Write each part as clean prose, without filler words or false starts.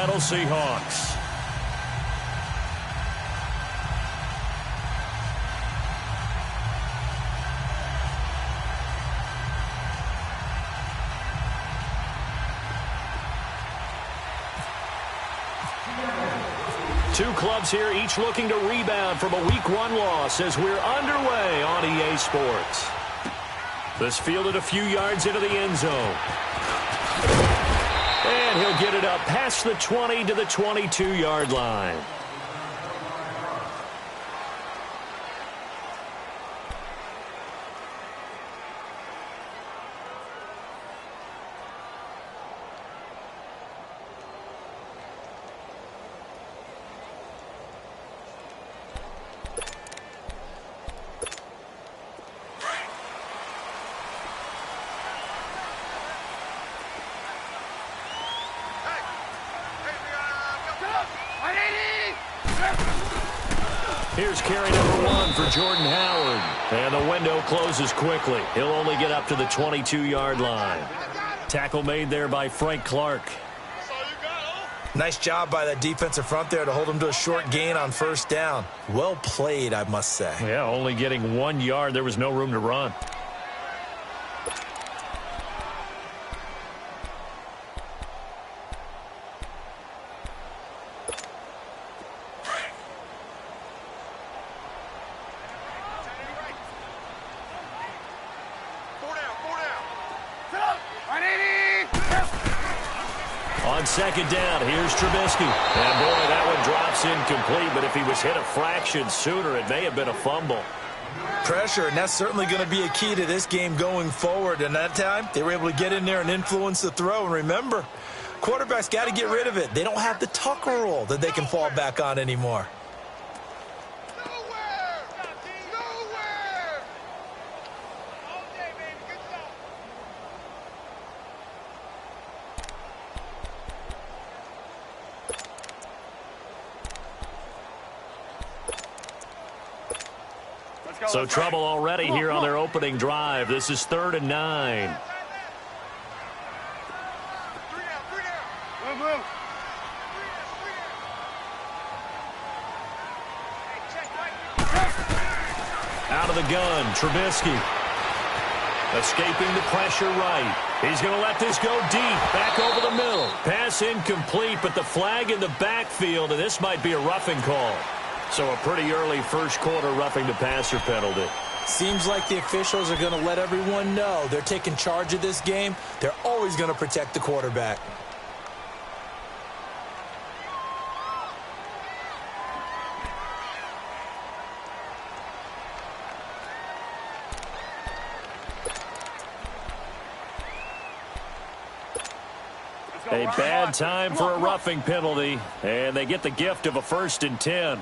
Seattle Seahawks. Two clubs here, each looking to rebound from a Week 1 loss as we're underway on EA Sports. This fielded a few yards into the end zone. And he'll get it up past the 20 to the 22-yard line. Here's carry number 1 for Jordan Howard. And the window closes quickly. He'll only get up to the 22-yard line. Tackle made there by Frank Clark. Nice job by that defensive front there to hold him to a short gain on first down. Well played, I must say. Yeah, only getting 1 yard. There was no room to run. On second down, here's Trubisky. And boy, that one drops incomplete, but if he was hit a fraction sooner, it may have been a fumble. Pressure, and that's certainly going to be a key to this game going forward. And that time, they were able to get in there and influence the throw. And remember, quarterbacks got to get rid of it. They don't have the tuck rule that they can fall back on anymore. So trouble already here on their opening drive. This is 3rd and 9. Out of the gun, Trubisky. Escaping the pressure right. He's going to let this go deep, back over the middle. Pass incomplete, but the flag in the backfield, and this might be a roughing call. So a pretty early first quarter roughing the passer penalty. Seems like the officials are going to let everyone know they're taking charge of this game. They're always going to protect the quarterback. A bad time for a roughing penalty, and they get the gift of a 1st and 10.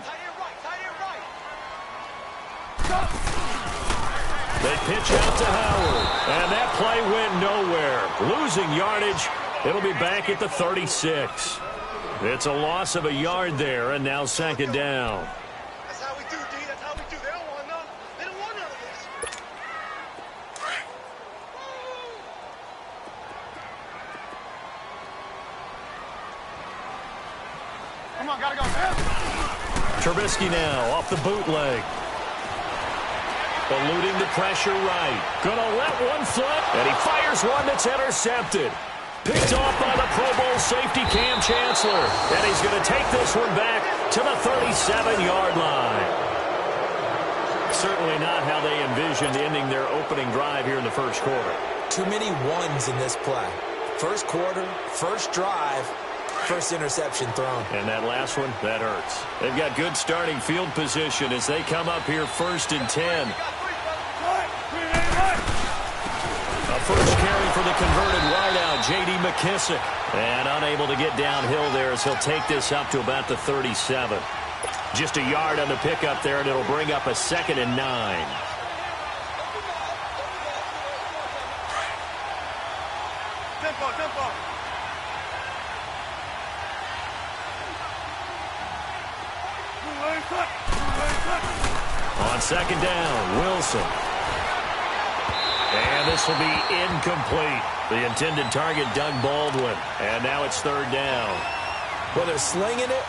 They pitch out to Howard, and that play went nowhere. Losing yardage, it'll be back at the 36. It's a loss of a yard there, and now 2nd down. That's how we do, D. That's how we do. They don't want none. They don't want none of this. Come on, gotta go. Trubisky now off the bootleg. Eluding the pressure right. Gonna let one flip, and he fires one that's intercepted. Picked off by the Pro Bowl safety Cam Chancellor. And he's going to take this one back to the 37-yard line. Certainly not how they envisioned ending their opening drive here in the first quarter. Too many ones in this play. First quarter, first drive, first interception thrown. And that last one, that hurts. They've got good starting field position as they come up here 1st and 10. A first carry for the converted wideout, J.D. McKissick. And unable to get downhill there as he'll take this up to about the 37. Just a yard on the pickup there, and it'll bring up a 2nd and 9. Tempo. On 2nd down, Wilson. And this will be incomplete. The intended target, Doug Baldwin. And now it's 3rd down. Well, they're slinging it,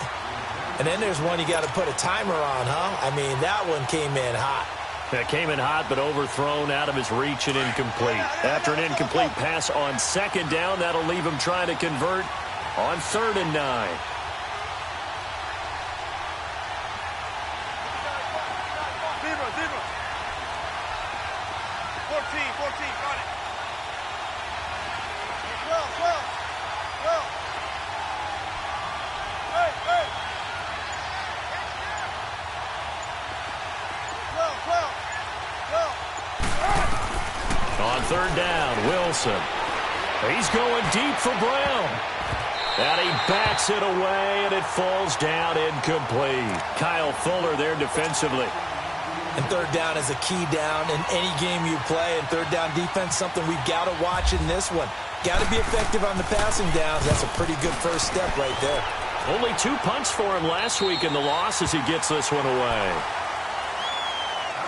and then there's one you got to put a timer on, huh? I mean, that one came in hot. That came in hot, but overthrown out of his reach and incomplete. After an incomplete pass on second down, that'll leave him trying to convert on 3rd and 9. Zebra. 14, got it. 12. Hey. 12. On 3rd down, Wilson. He's going deep for Brown. And he bats it away, and it falls down incomplete. Kyle Fuller there defensively. And 3rd down is a key down in any game you play. And 3rd down defense, something we've got to watch in this one. Got to be effective on the passing downs. That's a pretty good first step right there. Only 2 punts for him last week in the loss as he gets this one away.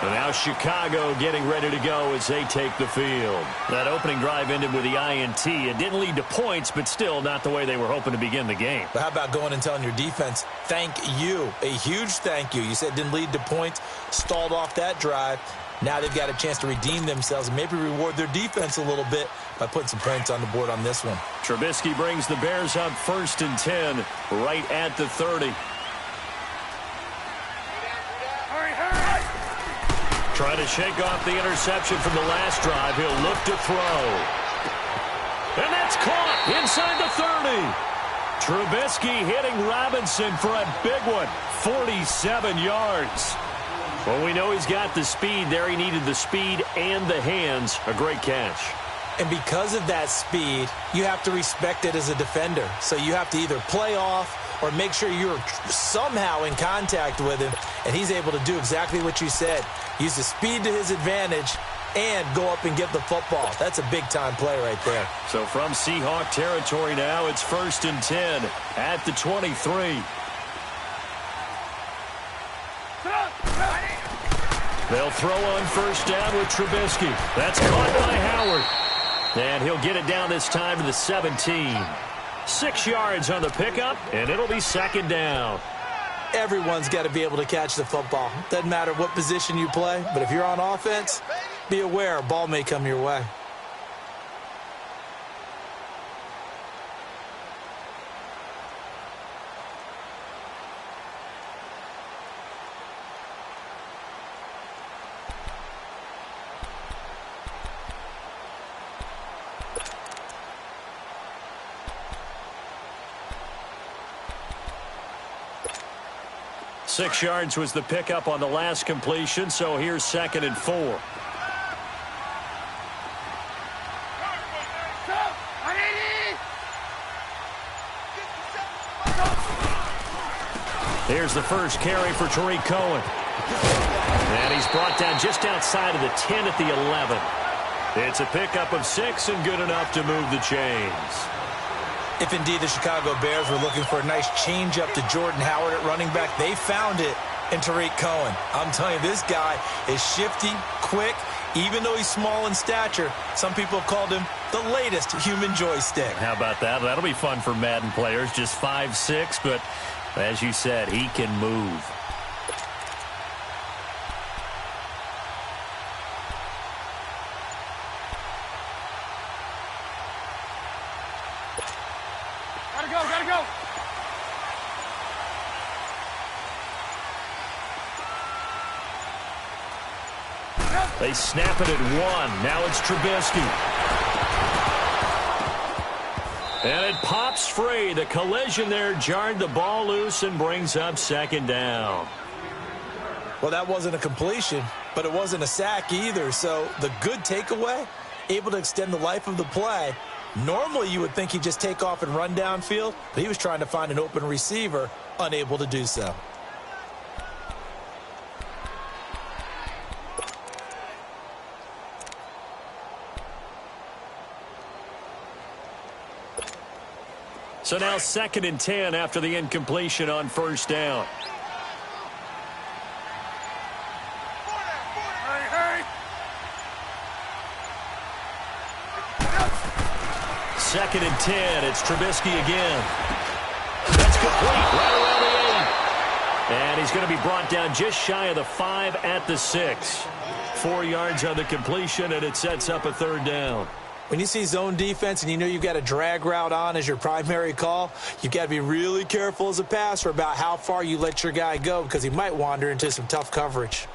And now Chicago getting ready to go as they take the field. That opening drive ended with the INT. It didn't lead to points, but still not the way they were hoping to begin the game. But how about going and telling your defense, thank you, a huge thank you. You said it didn't lead to points, stalled off that drive. Now they've got a chance to redeem themselves and maybe reward their defense a little bit by putting some points on the board on this one. Trubisky brings the Bears up 1st and 10 right at the 30. Trying to shake off the interception from the last drive. He'll look to throw. And that's caught inside the 30. Trubisky hitting Robinson for a big one. 47 yards. Well, we know he's got the speed there. He needed the speed and the hands. A great catch. And because of that speed, you have to respect it as a defender. So you have to either play off or make sure you're somehow in contact with him. And he's able to do exactly what you said. Use the speed to his advantage and go up and get the football. That's a big-time play right there. So from Seahawk territory now, it's 1st and 10 at the 23. They'll throw on 1st down with Trubisky. That's caught by Howard. And he'll get it down this time to the 17. 6 yards on the pickup, and it'll be 2nd down. Everyone's got to be able to catch the football. Doesn't matter what position you play, but if you're on offense, be aware a ball may come your way. Six yards was the pickup on the last completion, so here's 2nd and 4. Here's the first carry for Tariq Cohen. And he's brought down just outside of the 10 at the 11. It's a pickup of 6 and good enough to move the chains. If indeed the Chicago Bears were looking for a nice change-up to Jordan Howard at running back, they found it in Tariq Cohen. I'm telling you, this guy is shifty, quick. Even though he's small in stature, some people have called him the latest human joystick. How about that? That'll be fun for Madden players. Just 5'6", but as you said, he can move. Gotta go. They snap it at 1. Now it's Trubisky. And it pops free. The collision there jarred the ball loose and brings up 2nd down. Well, that wasn't a completion, but it wasn't a sack either. So the good takeaway, able to extend the life of the play. Normally, you would think he'd just take off and run downfield, but he was trying to find an open receiver, unable to do so. So now 2nd and 10 after the incompletion on 1st down. Hurry. 2nd and 10. It's Trubisky again. That's complete right around the 8. And he's going to be brought down just shy of the 5 at the 6. 4 yards on the completion, and it sets up a 3rd down. When you see zone defense and you know you've got a drag route on as your primary call, you've got to be really careful as a passer about how far you let your guy go because he might wander into some tough coverage.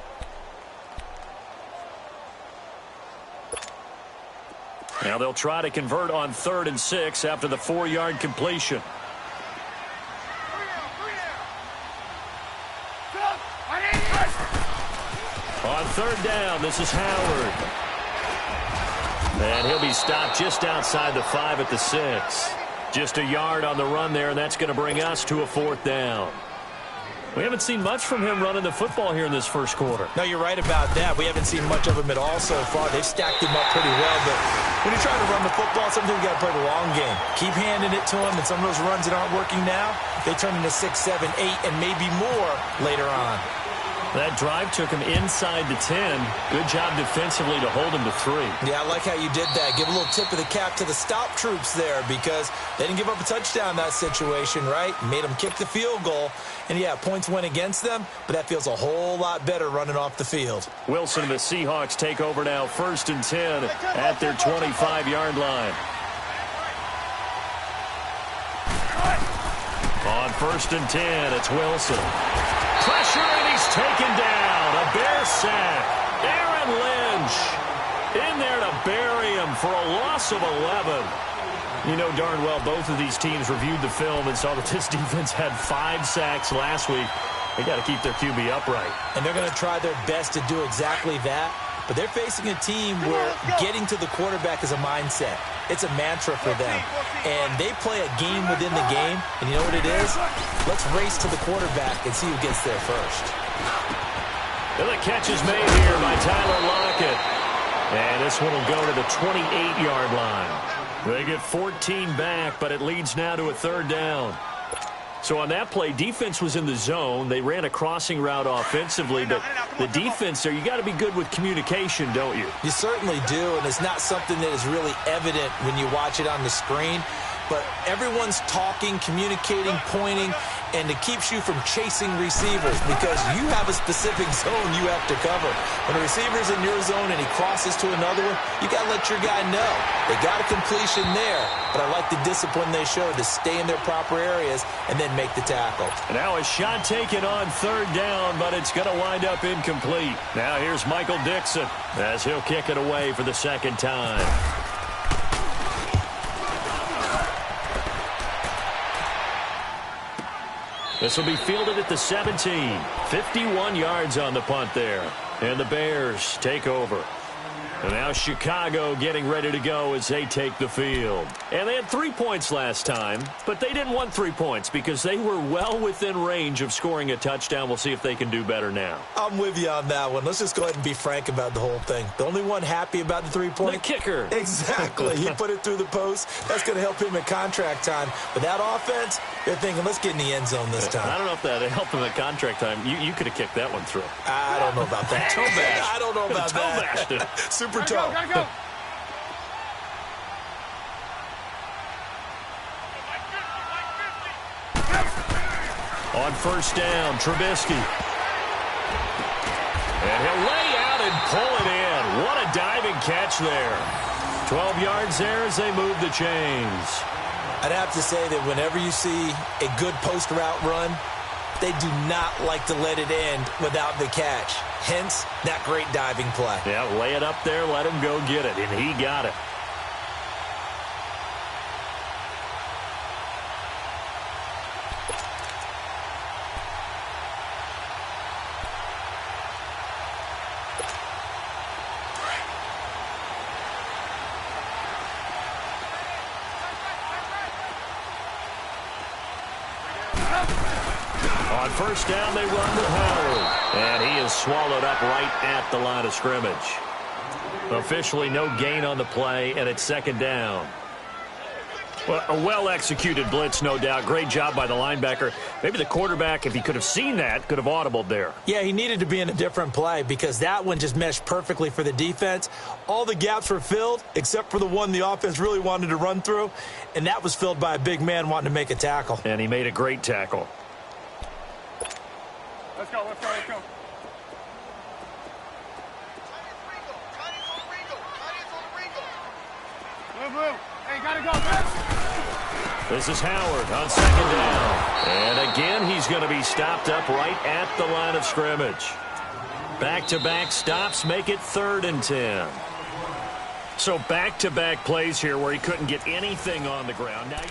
Now they'll try to convert on 3rd and 6 after the 4-yard completion. On 3rd down, this is Howard. And he'll be stopped just outside the 5 at the 6. Just a yard on the run there, and that's going to bring us to a 4th down. We haven't seen much from him running the football here in this first quarter. No, you're right about that. We haven't seen much of him at all so far. They've stacked him up pretty well, but when you try to run the football, sometimes you got to play the long game. Keep handing it to him, and some of those runs that aren't working now, they turn into 6, 7, 8, and maybe more later on. That drive took him inside the 10. Good job defensively to hold him to 3. Yeah, I like how you did that. Give a little tip of the cap to the stop troops there because they didn't give up a touchdown in that situation, right? Made them kick the field goal. And, yeah, points went against them, but that feels a whole lot better running off the field. Wilson and the Seahawks take over now, 1st and 10 at their 25-yard line. On 1st and 10, it's Wilson. Pressure, and he's taken down. A Bear sack. Aaron Lynch in there to bury him for a loss of 11. You know darn well both of these teams reviewed the film and saw that this defense had 5 sacks last week. They got to keep their QB upright. And they're going to try their best to do exactly that. But they're facing a team where getting to the quarterback is a mindset. It's a mantra for them. And they play a game within the game. And you know what it is? Let's race to the quarterback and see who gets there first. And the catch is made here by Tyler Lockett. And this one will go to the 28-yard line. They get 14 back, but it leads now to a 3rd down. So on that play, defense was in the zone. They ran a crossing route offensively, but the defense there, you got to be good with communication, don't you? You certainly do, and it's not something that is really evident when you watch it on the screen. But everyone's talking, communicating, pointing, and it keeps you from chasing receivers because you have a specific zone you have to cover. When a receiver's in your zone and he crosses to another one, you got to let your guy know. They got a completion there, but I like the discipline they showed to stay in their proper areas and then make the tackle. Now a shot taken on 3rd down, but it's going to wind up incomplete. Now here's Michael Dixon as he'll kick it away for the 2nd time. This will be fielded at the 17. 51 yards on the punt there. And the Bears take over. And now Chicago getting ready to go as they take the field. And they had 3 points last time, but they didn't want 3 points because they were well within range of scoring a touchdown. We'll see if they can do better now. I'm with you on that one. Let's just go ahead and be frank about the whole thing. The only one happy about the 3-point? The kicker. Exactly. He put it through the post. That's going to help him at contract time. But that offense, they're thinking, let's get in the end zone this time. I don't know if that helped him at contract time. You could have kicked that one through. I don't know about that. Toe bash. I don't know about toe that. Bashed it. Super toe. Gotta go. On 1st down, Trubisky. And he'll lay out and pull it in. What a diving catch there. 12 yards there as they move the chains. I'd have to say that whenever you see a good post route run, they do not like to let it end without the catch. Hence, that great diving play. Yeah, lay it up there, let him go get it, and he got it. On 1st down, they run with Howard. And he is swallowed up right at the line of scrimmage. Officially no gain on the play, and it's 2nd down. Well, a well-executed blitz, no doubt. Great job by the linebacker. Maybe the quarterback, if he could have seen that, could have audibled there. Yeah, he needed to be in a different play because that one just meshed perfectly for the defense. All the gaps were filled except for the one the offense really wanted to run through, and that was filled by a big man wanting to make a tackle. And he made a great tackle. Let's go, let's go, let's go. Move, move. Hey, gotta go, man. This is Howard on second down. And again, he's going to be stopped up right at the line of scrimmage. Back-to-back stops make it 3rd and 10. So back-to-back plays here where he couldn't get anything on the ground. Now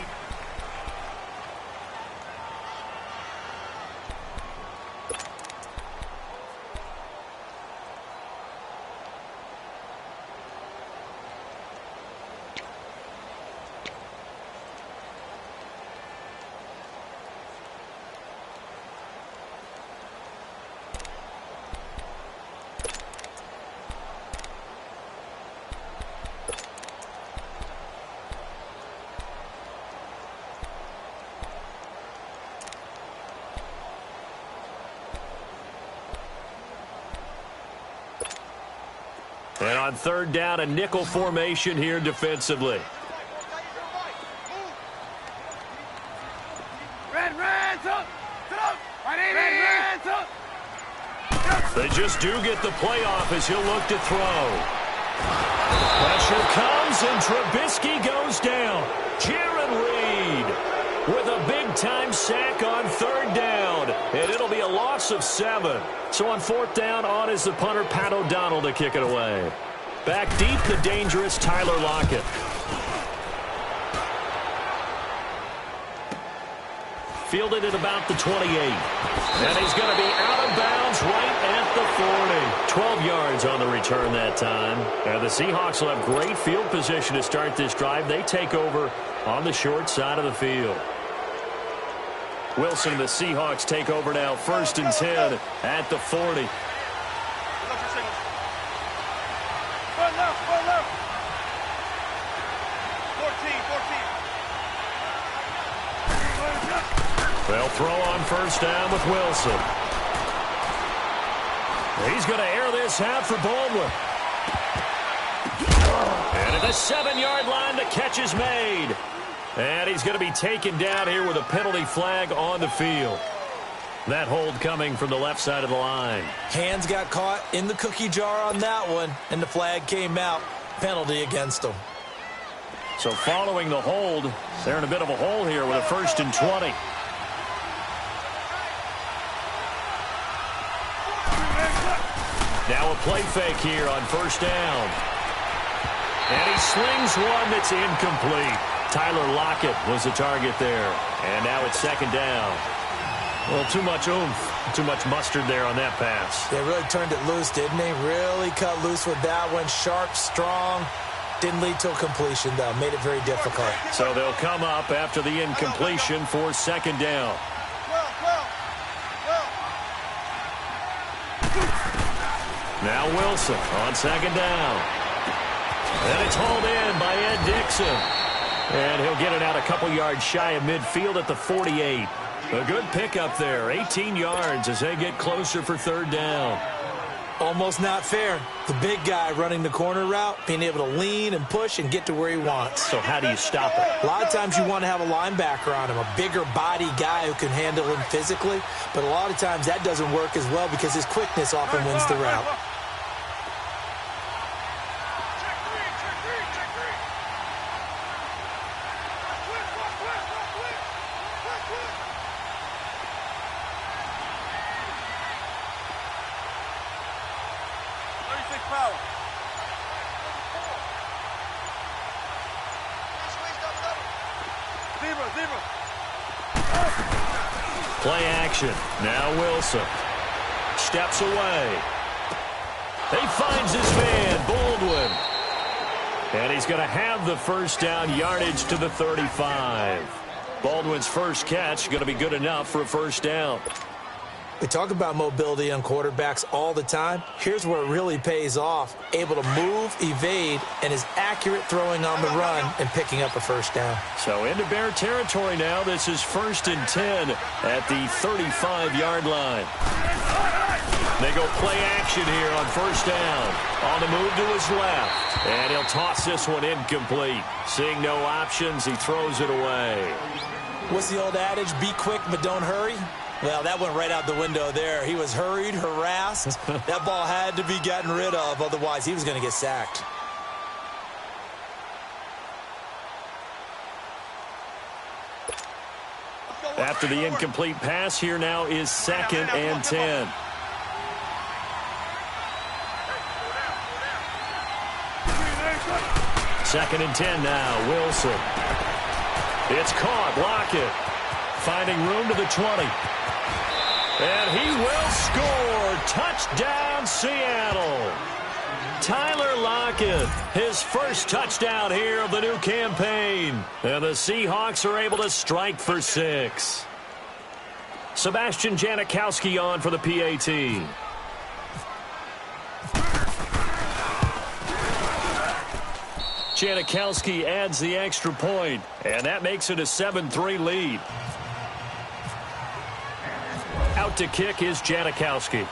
and on 3rd down, a nickel formation here defensively. They just do get the playoff as he'll look to throw. Pressure comes, and Trubisky goes down. Jaron Reed with a big-time sack on 3rd down, and it'll be a loss of 7. So on 4th down, on is the punter, Pat O'Donnell, to kick it away. Back deep, the dangerous Tyler Lockett. Fielded at about the 28. And he's going to be out of bounds right at the 40. 12 yards on the return that time. And the Seahawks will have great field position to start this drive. They take over on the short side of the field. Wilson and the Seahawks take over now, 1st and 10 at the 40. They'll throw on 1st down with Wilson. He's going to air this out for Baldwin. And at the 7-yard line, the catch is made. And he's going to be taken down here with a penalty flag on the field. That hold coming from the left side of the line. Hands got caught in the cookie jar on that one, and the flag came out. Penalty against them. So following the hold, they're in a bit of a hole here with a 1st and 20. Now a play fake here on 1st down. And he slings one that's incomplete. Tyler Lockett was the target there. And now it's 2nd down. Well, too much oomph, too much mustard there on that pass. They really turned it loose, didn't they? Really cut loose with that one. Sharp, strong. Didn't lead to a completion, though. Made it very difficult. So they'll come up after the incompletion for 2nd down. Now Wilson on 2nd down. And it's hauled in by Ed Dixon. And he'll get it out a couple yards shy of midfield at the 48. A good pickup there. 18 yards as they get closer for 3rd down. Almost not fair. The big guy running the corner route, being able to lean and push and get to where he wants. So how do you stop it? A lot of times you want to have a linebacker on him, a bigger body guy who can handle him physically. But a lot of times that doesn't work as well because his quickness often wins the route. Play action. Now Wilson steps away. He finds his man, Baldwin. And he's going to have the 1st down, yardage to the 35. Baldwin's first catch going to be good enough for a 1st down. We talk about mobility on quarterbacks all the time. Here's where it really pays off. Able to move, evade, and is accurate throwing on the run and picking up a first down. So into Bear territory now. This is 1st and 10 at the 35-yard line. They go play action here on 1st down. On the move to his left. And he'll toss this one incomplete. Seeing no options, he throws it away. What's the old adage? Be quick, but don't hurry. Well, that went right out the window there. He was hurried, harassed. That ball had to be gotten rid of, otherwise he was going to get sacked. After the incomplete pass, here now is 2nd and 10. Second and 10 now, Wilson. It's caught, Lockett. Finding room to the 20. And he will score. Touchdown, Seattle. Tyler Lockett, his first touchdown here of the new campaign. And the Seahawks are able to strike for 6. Sebastian Janikowski on for the PAT. Janikowski adds the extra point, and that makes it a 7-3 lead. Out to kick is Janikowski.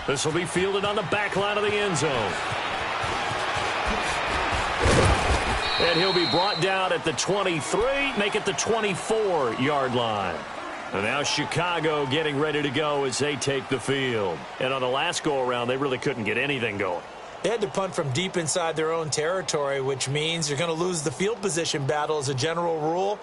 This will be fielded on the back line of the end zone. And he'll be brought down at the 23, make it the 24-yard line. And now Chicago getting ready to go as they take the field. And on the last go-around, they really couldn't get anything going. They had to punt from deep inside their own territory, which means you're going to lose the field position battle as a general rule.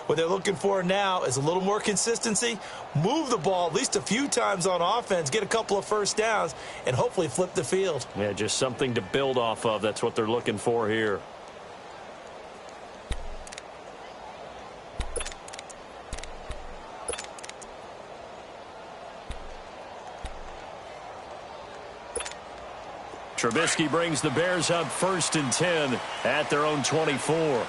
What they're looking for now is a little more consistency, move the ball at least a few times on offense, get a couple of first downs, and hopefully flip the field. Yeah, just something to build off of. That's what they're looking for here. Trubisky brings the Bears up 1st and 10 at their own 24.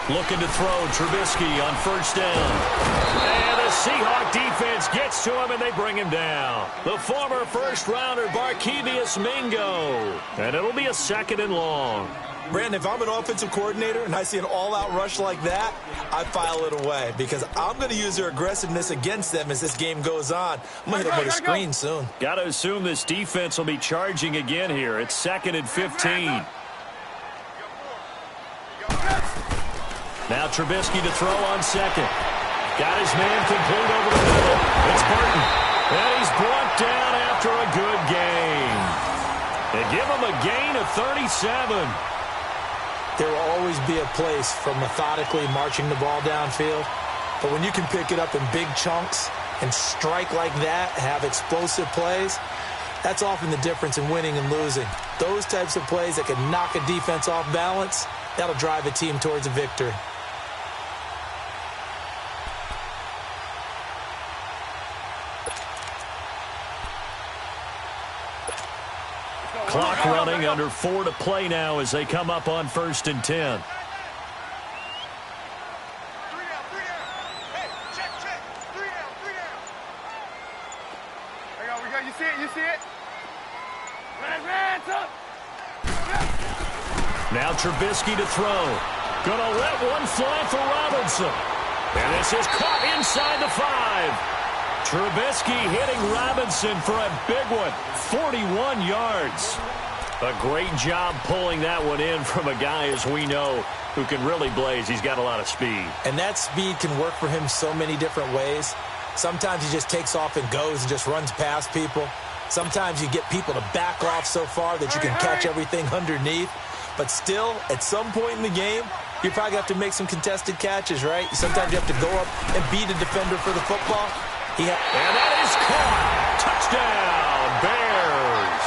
Looking to throw, Trubisky on 1st down. And the Seahawk defense gets to him, and they bring him down. The former first-rounder, Barkevious Mingo. And it'll be a 2nd and long. Brandon, if I'm an offensive coordinator and I see an all-out rush like that, I file it away because I'm going to use their aggressiveness against them as this game goes on. I'm going to hit them with a screen soon. Got to assume this defense will be charging again here. It's 2nd and 15. Now Trubisky to throw on 2nd. Got his man complete over the middle. It's Burton. And he's brought down after a good game. They give him a gain of 37. There will always be a place for methodically marching the ball downfield. But when you can pick it up in big chunks and strike like that, have explosive plays, that's often the difference in winning and losing. Those types of plays that can knock a defense off balance, that'll drive a team towards a victory. Clock running, under 4 to play now as they come up on 1st and 10. 3 down, 3 down. Hey, check, 3 down, 3 down. We go. You see it, you see it? Hands up. Now Trubisky to throw. Gonna let one fly for Robinson. And this is caught inside the 5. Trubisky hitting Robinson for a big one, 41 yards. A great job pulling that one in from a guy, as we know, who can really blaze. He's got a lot of speed. And that speed can work for him so many different ways. Sometimes he just takes off and goes and just runs past people. Sometimes you get people to back off so far that you can catch everything underneath. But still, at some point in the game, you probably have to make some contested catches, right? Sometimes you have to go up and beat a defender for the football. And that is caught. Touchdown, Bears.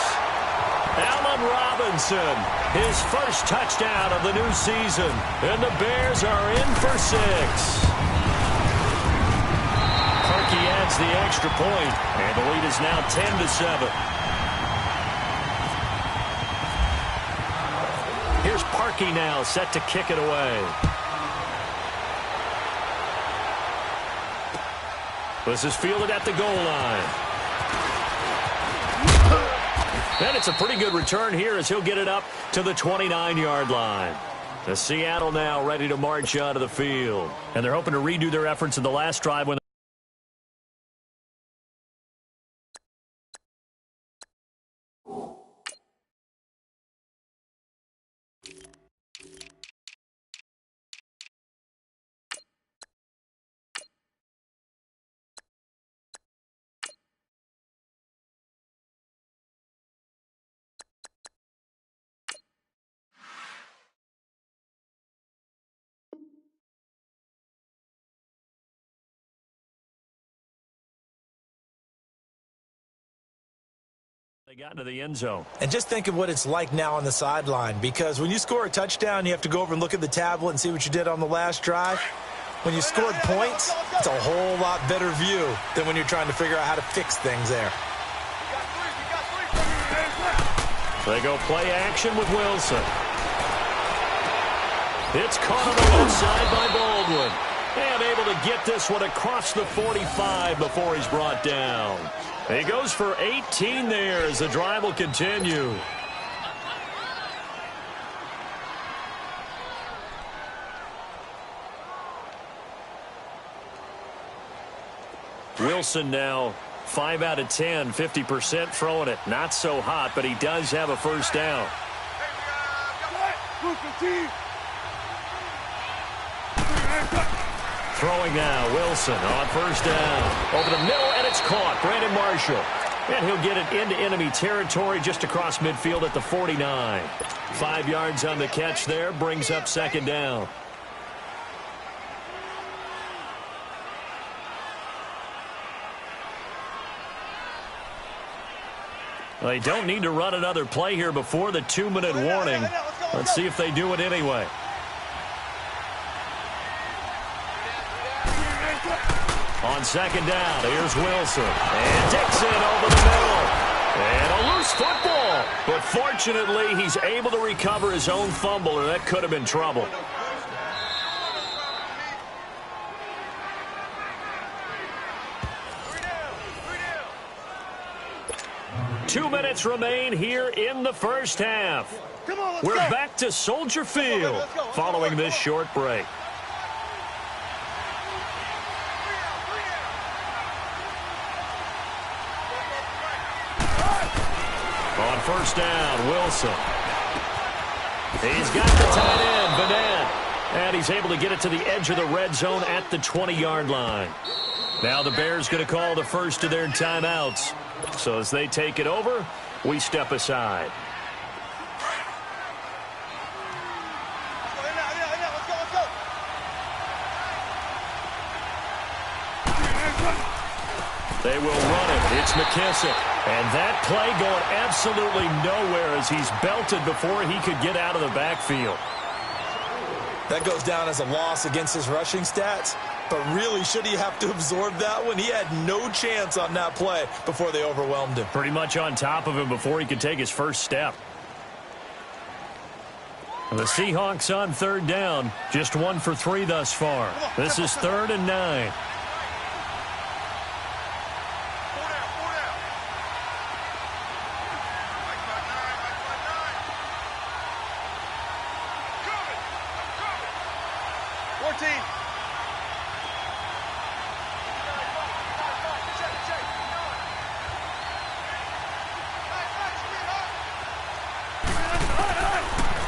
Allen Robinson, his first touchdown of the new season. And the Bears are in for 6. Parkey adds the extra point, and the lead is now 10-7. Here's Parkey now, set to kick it away. This is fielded at the goal line. And it's a pretty good return here as he'll get it up to the 29-yard line. The Seattle now ready to march onto the field. And they're hoping to redo their efforts in the last drive when they got into the end zone. And just think of what it's like now on the sideline, because when you score a touchdown, you have to go over and look at the tablet and see what you did on the last drive. When you scored points, it's a whole lot better view than when you're trying to figure out how to fix things there. They go play action with Wilson. It's caught on the left side by Baldwin. And able to get this one across the 45 before he's brought down. He goes for 18 there as the drive will continue. Wilson now 5 out of 10, 50% throwing it. Not so hot, but he does have a first down. Throwing now, Wilson on first down. Over the middle, and it's caught. Brandon Marshall. And he'll get it into enemy territory just across midfield at the 49. 5 yards on the catch there, brings up second down. They don't need to run another play here before the 2-minute warning. Let's see if they do it anyway. On second down, here's Wilson. And Dixon over the middle. And a loose football. But fortunately, he's able to recover his own fumble, or that could have been trouble. Two minutes remain here in the first half. We're back to Soldier Field following this short break. On first down, Wilson. He's got the tight end, Bennett. And he's able to get it to the edge of the red zone at the 20-yard line. Now the Bears going to call the first of their timeouts. So as they take it over, we step aside. They will run it. It's McKissick. And that play going absolutely nowhere as he's belted before he could get out of the backfield. That goes down as a loss against his rushing stats. But really, should he have to absorb that one? He had no chance on that play before they overwhelmed him. Pretty much on top of him before he could take his first step. The Seahawks on third down. Just 1 for 3 thus far. This is 3rd and 9.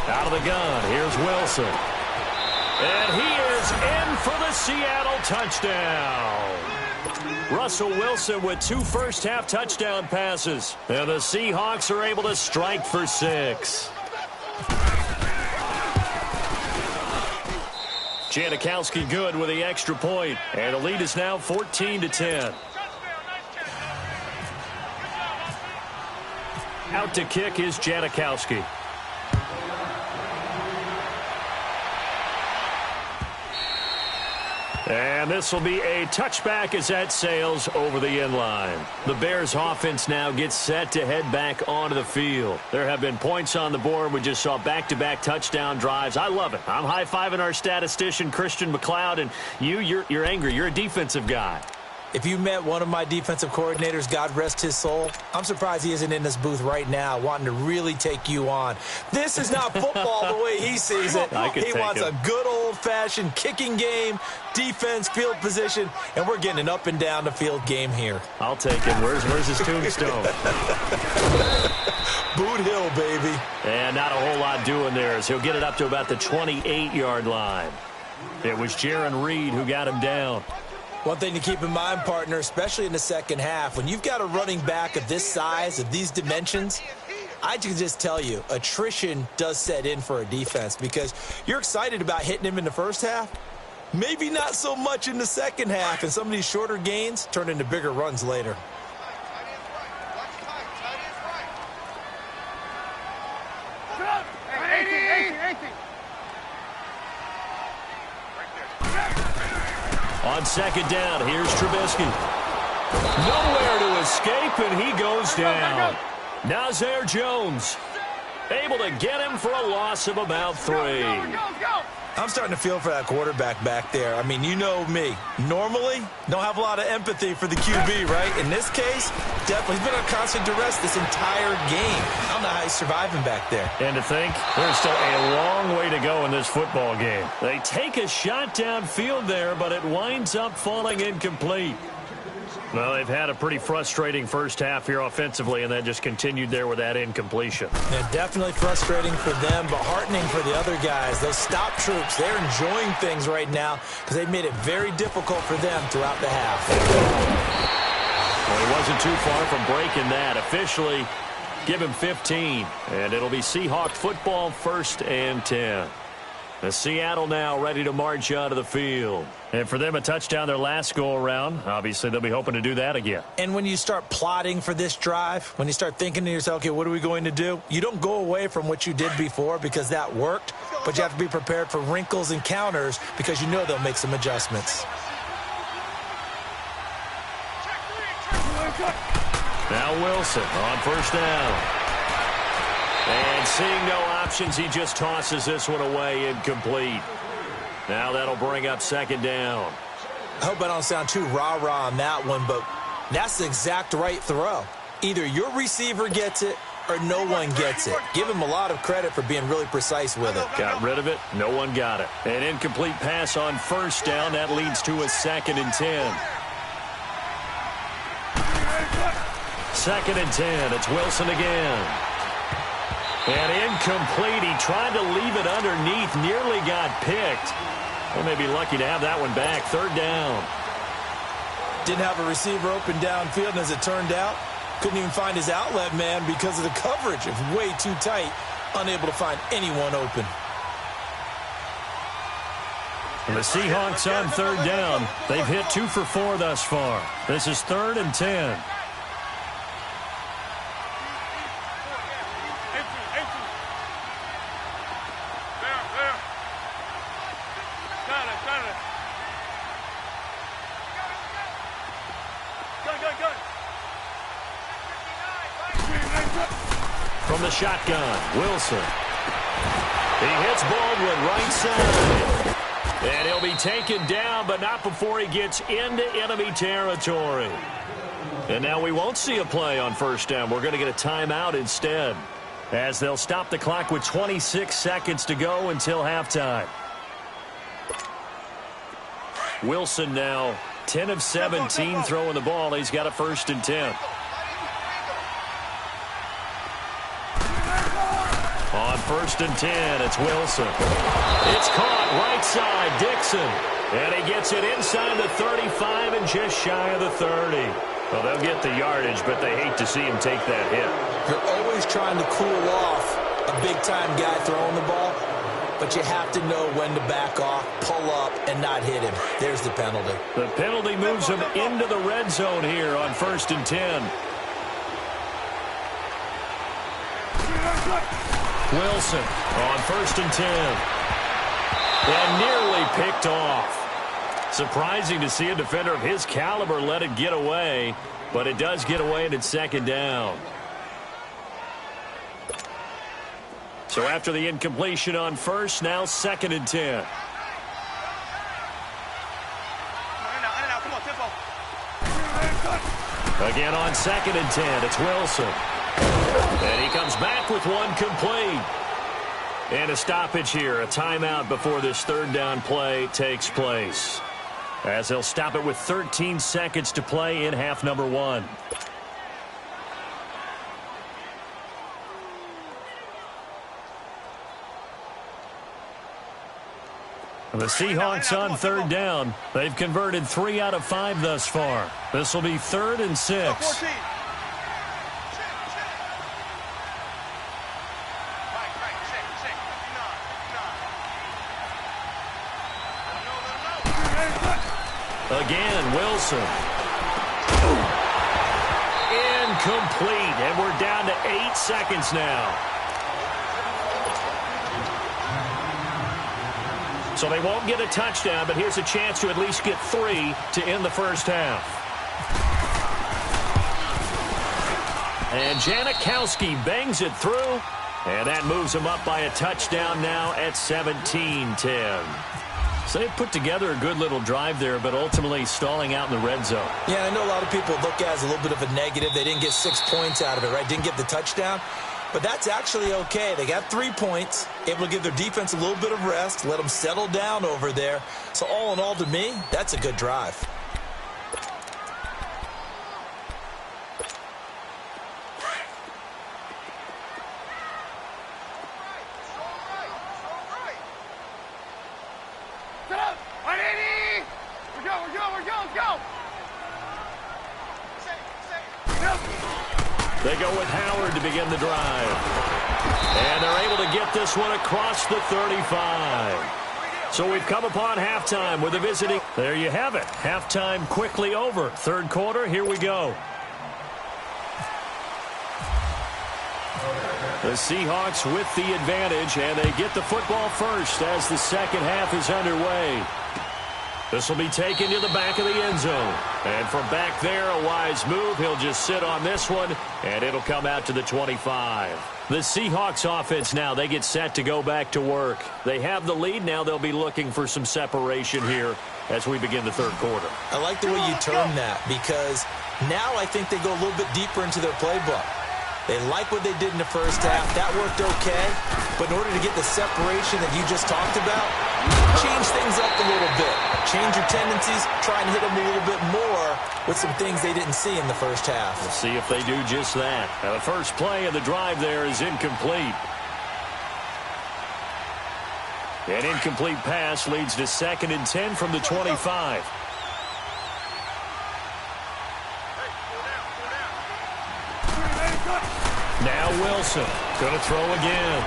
Out of the gun, here's Wilson. And he is in for the Seattle touchdown. Russell Wilson with 2 first-half touchdown passes. And the Seahawks are able to strike for 6. Janikowski good with the extra point. And the lead is now 14-10. Out to kick is Janikowski. And this will be a touchback as that sails over the end line. The Bears offense now gets set to head back onto the field. There have been points on the board. We just saw back-to-back touchdown drives. I love it. I'm high-fiving our statistician, Christian McLeod, and you're angry. You're a defensive guy. If you met one of my defensive coordinators, God rest his soul, I'm surprised he isn't in this booth right now wanting to really take you on. This is not football the way he sees it. He wants a good old-fashioned kicking game, defense, field position, and we're getting an up-and-down-the-field game here. I'll take him. Where's his tombstone? Boot Hill, baby. And not a whole lot doing there as he'll get it up to about the 28-yard line. It was Jaron Reed who got him down. One thing to keep in mind, partner, especially in the second half, when you've got a running back of this size, of these dimensions, I can just tell you, attrition does set in for a defense because you're excited about hitting him in the first half. Maybe not so much in the second half, and some of these shorter gains turn into bigger runs later. On second down, here's Trubisky. Nowhere to escape, and he goes down. Nazir Jones able to get him for a loss of about 3. I'm starting to feel for that quarterback back there. I mean, you know me. Normally, don't have a lot of empathy for the QB, right? In this case, definitely. He's been on constant duress this entire game. I don't know how he's surviving back there. And to think, there's still a long way to go in this football game. They take a shot downfield there, but it winds up falling incomplete. Well, they've had a pretty frustrating first half here offensively, and then just continued there with that incompletion. Yeah, definitely frustrating for them, but heartening for the other guys. Those stop troops, they're enjoying things right now because they've made it very difficult for them throughout the half. Well, he wasn't too far from breaking that. Officially, give him 15, and it'll be Seahawks football, 1st and 10. The Seattle now ready to march out of the field. And for them, a touchdown their last go-around. Obviously, they'll be hoping to do that again. And when you start plotting for this drive, when you start thinking to yourself, okay, what are we going to do? You don't go away from what you did before because that worked, but you have to be prepared for wrinkles and counters because you know they'll make some adjustments. Now Wilson on 1st down. And seeing no options, he just tosses this one away, incomplete. Now that'll bring up 2nd down. I hope I don't sound too rah-rah on that one, but that's the exact right throw. Either your receiver gets it or no one gets it. Give him a lot of credit for being really precise with it. Got rid of it. No one got it. An incomplete pass on 1st down. That leads to a 2nd and 10. 2nd and 10. It's Wilson again. And incomplete. He tried to leave it underneath. Nearly got picked. They may be lucky to have that one back. 3rd down. Didn't have a receiver open downfield, and as it turned out, couldn't even find his outlet man because of the coverage. It was way too tight. Unable to find anyone open. And the Seahawks on 3rd down. They've hit 2 for 4 thus far. This is 3rd and 10. From the shotgun, Wilson. He hits Baldwin right side. And he'll be taken down, but not before he gets into enemy territory. And now we won't see a play on 1st down. We're going to get a timeout instead, as they'll stop the clock with 26 seconds to go until halftime. Wilson now 10 of 17 throwing the ball. He's got a 1st and 10. On 1st and 10, it's Wilson. It's caught right side, Dixon. And he gets it inside the 35 and just shy of the 30. Well, they'll get the yardage, but they hate to see him take that hit. You're always trying to cool off a big-time guy throwing the ball, but you have to know when to back off, pull up, and not hit him. There's the penalty. The penalty moves him into the red zone here on 1st and 10. Wilson on 1st and 10. And nearly picked off. Surprising to see a defender of his caliber let it get away, but it does get away and it's second down. So after the incompletion on first, now 2nd and 10. Again on 2nd and 10, it's Wilson. And he comes back with one complete. And a stoppage here, a timeout before this 3rd down play takes place, as they'll stop it with 13 seconds to play in half number 1. The Seahawks on 3rd down. They've converted 3 out of 5 thus far. This will be 3rd and 6. Again, Wilson. Incomplete, and we're down to 8 seconds now. So they won't get a touchdown, but here's a chance to at least get 3 to end the first half. And Janikowski bangs it through, and that moves him up by a touchdown now at 17-10. So they put together a good little drive there, but ultimately stalling out in the red zone. Yeah, I know a lot of people look at it as a little bit of a negative. They didn't get 6 points out of it, right? Didn't get the touchdown. But that's actually okay. They got 3 points, able to give their defense a little bit of rest, let them settle down over there. So all in all, to me, that's a good drive. They go with Howard to begin the drive. And they're able to get this one across the 35. So we've come upon halftime with a visiting. There you have it. Halftime quickly over. 3rd quarter, here we go. The Seahawks with the advantage, and they get the football first as the second half is underway. This will be taken to the back of the end zone. And from back there, a wise move. He'll just sit on this one, and it'll come out to the 25. The Seahawks offense now, they get set to go back to work. They have the lead. Now they'll be looking for some separation here as we begin the 3rd quarter. I like the way you term that, because now I think they go a little bit deeper into their playbook. They like what they did in the first half. That worked okay. But in order to get the separation that you just talked about, change things up a little bit. Change your tendencies. Try and hit them a little bit more with some things they didn't see in the first half. We'll see if they do just that. Now, the first play of the drive there is incomplete. An incomplete pass leads to 2nd and 10 from the 25. Now Wilson going to throw again.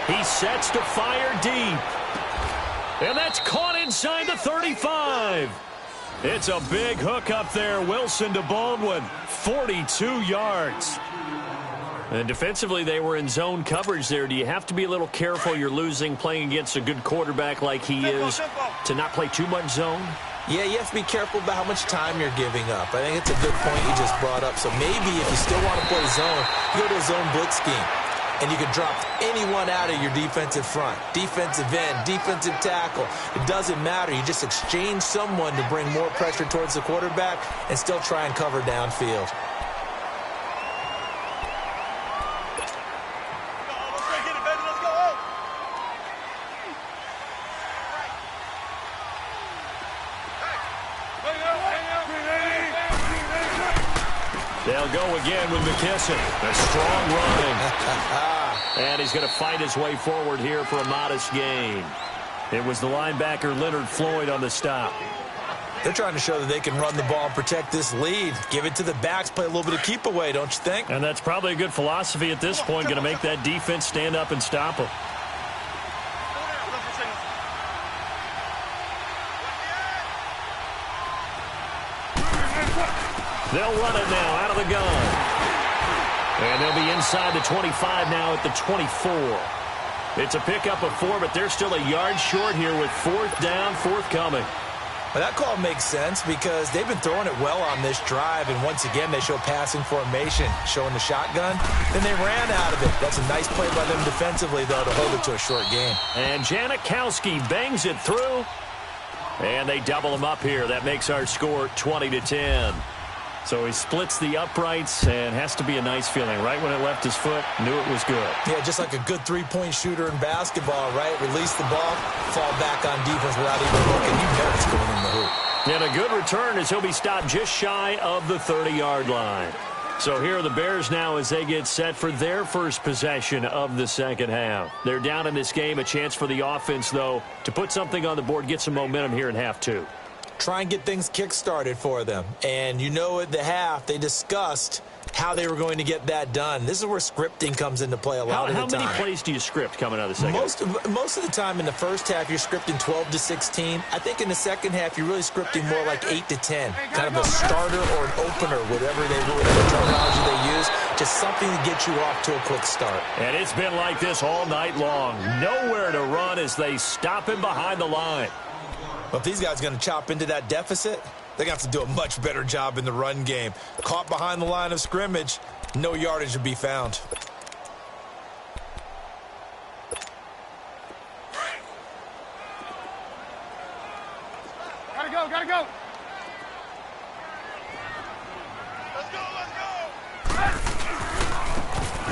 He sets to fire deep. And that's caught inside the 35. It's a big hook up there. Wilson to Baldwin. 42 yards. And defensively, they were in zone coverage there. Do you have to be a little careful? You're losing playing against a good quarterback like he is to not play too much zone? Yeah, you have to be careful about how much time you're giving up. I think it's a good point you just brought up. So maybe if you still want to play zone, you go to a zone blitz scheme. And you can drop anyone out of your defensive front. Defensive end, defensive tackle. It doesn't matter. You just exchange someone to bring more pressure towards the quarterback and still try and cover downfield. They'll go again with McKissick. A strong run. And he's going to fight his way forward here for a modest gain. It was the linebacker Leonard Floyd on the stop. They're trying to show that they can run the ball and protect this lead. Give it to the backs, play a little bit of keep away, don't you think? And that's probably a good philosophy at this point, going to make that defense stand up and stop them. They'll run it now out of the gun. And they'll be inside the 25 now at the 24. It's a pickup of 4, but they're still a yard short here with 4th down, forthcoming. Well, that call makes sense because they've been throwing it well on this drive, and once again, they show passing formation, showing the shotgun. Then they ran out of it. That's a nice play by them defensively, though, to hold it to a short game. And Janikowski bangs it through, and they double him up here. That makes our score 20-10. So he splits the uprights, and has to be a nice feeling. Right when it left his foot, knew it was good. Yeah, just like a good three-point shooter in basketball, right? Release the ball, fall back on defense without even looking. You know it's going in the hoop. And a good return as he'll be stopped just shy of the 30-yard line. So here are the Bears now as they get set for their first possession of the second half. They're down in this game. A chance for the offense, though, to put something on the board, get some momentum here in half two. Try and get things kick-started for them. And you know at the half, they discussed how they were going to get that done. This is where scripting comes into play a lot of the time. How many plays do you script coming out of the second half? Most of the time in the first half, you're scripting 12 to 16. I think in the second half, you're really scripting more like 8 to 10. Kind of a starter or an opener, whatever terminology they use. Just something to get you off to a quick start. And it's been like this all night long. Nowhere to run as they stop him behind the line. Well, if these guys are going to chop into that deficit, they're going to have to do a much better job in the run game. Caught behind the line of scrimmage, no yardage to be found. Gotta go, gotta go. Let's go, let's go.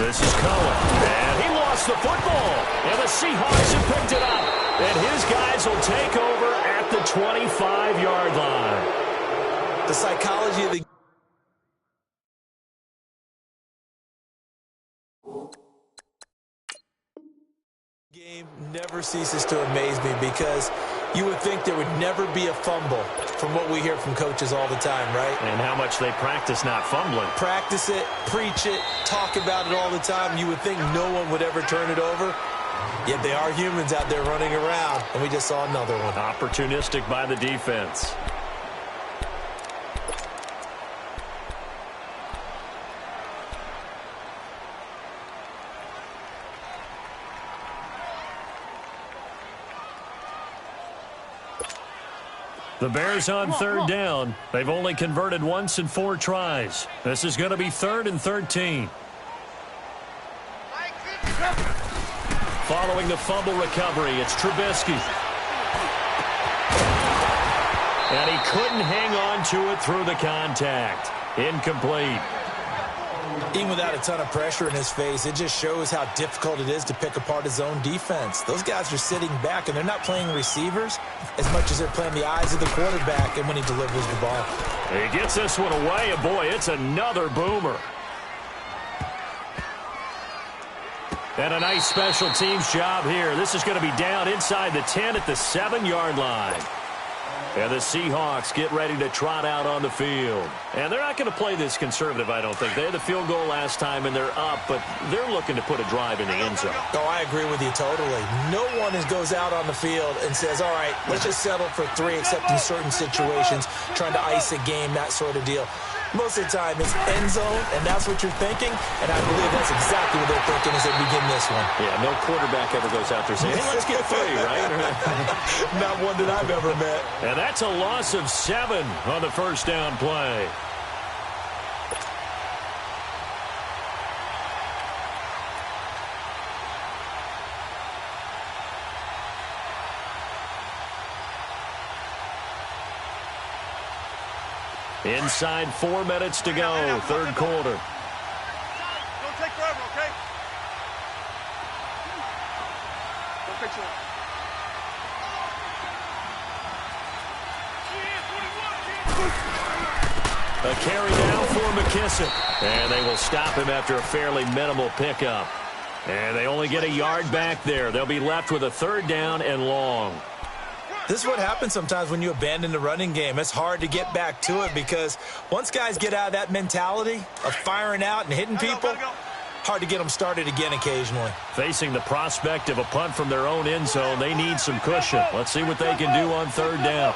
This is Cohen, and he lost the football. And the Seahawks have picked it up. And his guys will take over at the 25-yard line. The psychology of the game never ceases to amaze me because you would think there would never be a fumble from what we hear from coaches all the time, right? And how much they practice not fumbling. Practice it, preach it, talk about it all the time. You would think no one would ever turn it over. Yet they are humans out there running around, and we just saw another one. Opportunistic by the defense. The Bears on third down. They've only converted once in 4 tries. This is going to be 3rd and 13. Following the fumble recovery, it's Trubisky. And he couldn't hang on to it through the contact. Incomplete. Even without a ton of pressure in his face, it just shows how difficult it is to pick apart his own defense. Those guys are sitting back, and they're not playing receivers as much as they're playing the eyes of the quarterback and when he delivers the ball. He gets this one away, and boy, it's another boomer. And a nice special teams job here. This is going to be down inside the 10 at the 7-yard line. And the Seahawks get ready to trot out on the field. And they're not going to play this conservative, I don't think. They had the field goal last time, and they're up, but they're looking to put a drive in the end zone. Oh, I agree with you totally. No one goes out on the field and says, all right, let's just settle for 3, except in certain situations, trying to ice a game, that sort of deal. Most of the time, it's end zone, and that's what you're thinking, and I believe that's exactly what they're thinking as they begin this one. Yeah, no quarterback ever goes out there saying, hey, let's get 3, right? Not one that I've ever met. And that's a loss of 7 on the first down play. Inside 4 minutes to go, third quarter. Don't take forever, okay? Don't take too long. A carry down for McKissick. And they will stop him after a fairly minimal pickup. And they only get a yard back there. They'll be left with a 3rd down and long. This is what happens sometimes when you abandon the running game. It's hard to get back to it because once guys get out of that mentality of firing out and hitting people, hard to get them started again occasionally. Facing the prospect of a punt from their own end zone, they need some cushion. Let's see what they can do on 3rd down.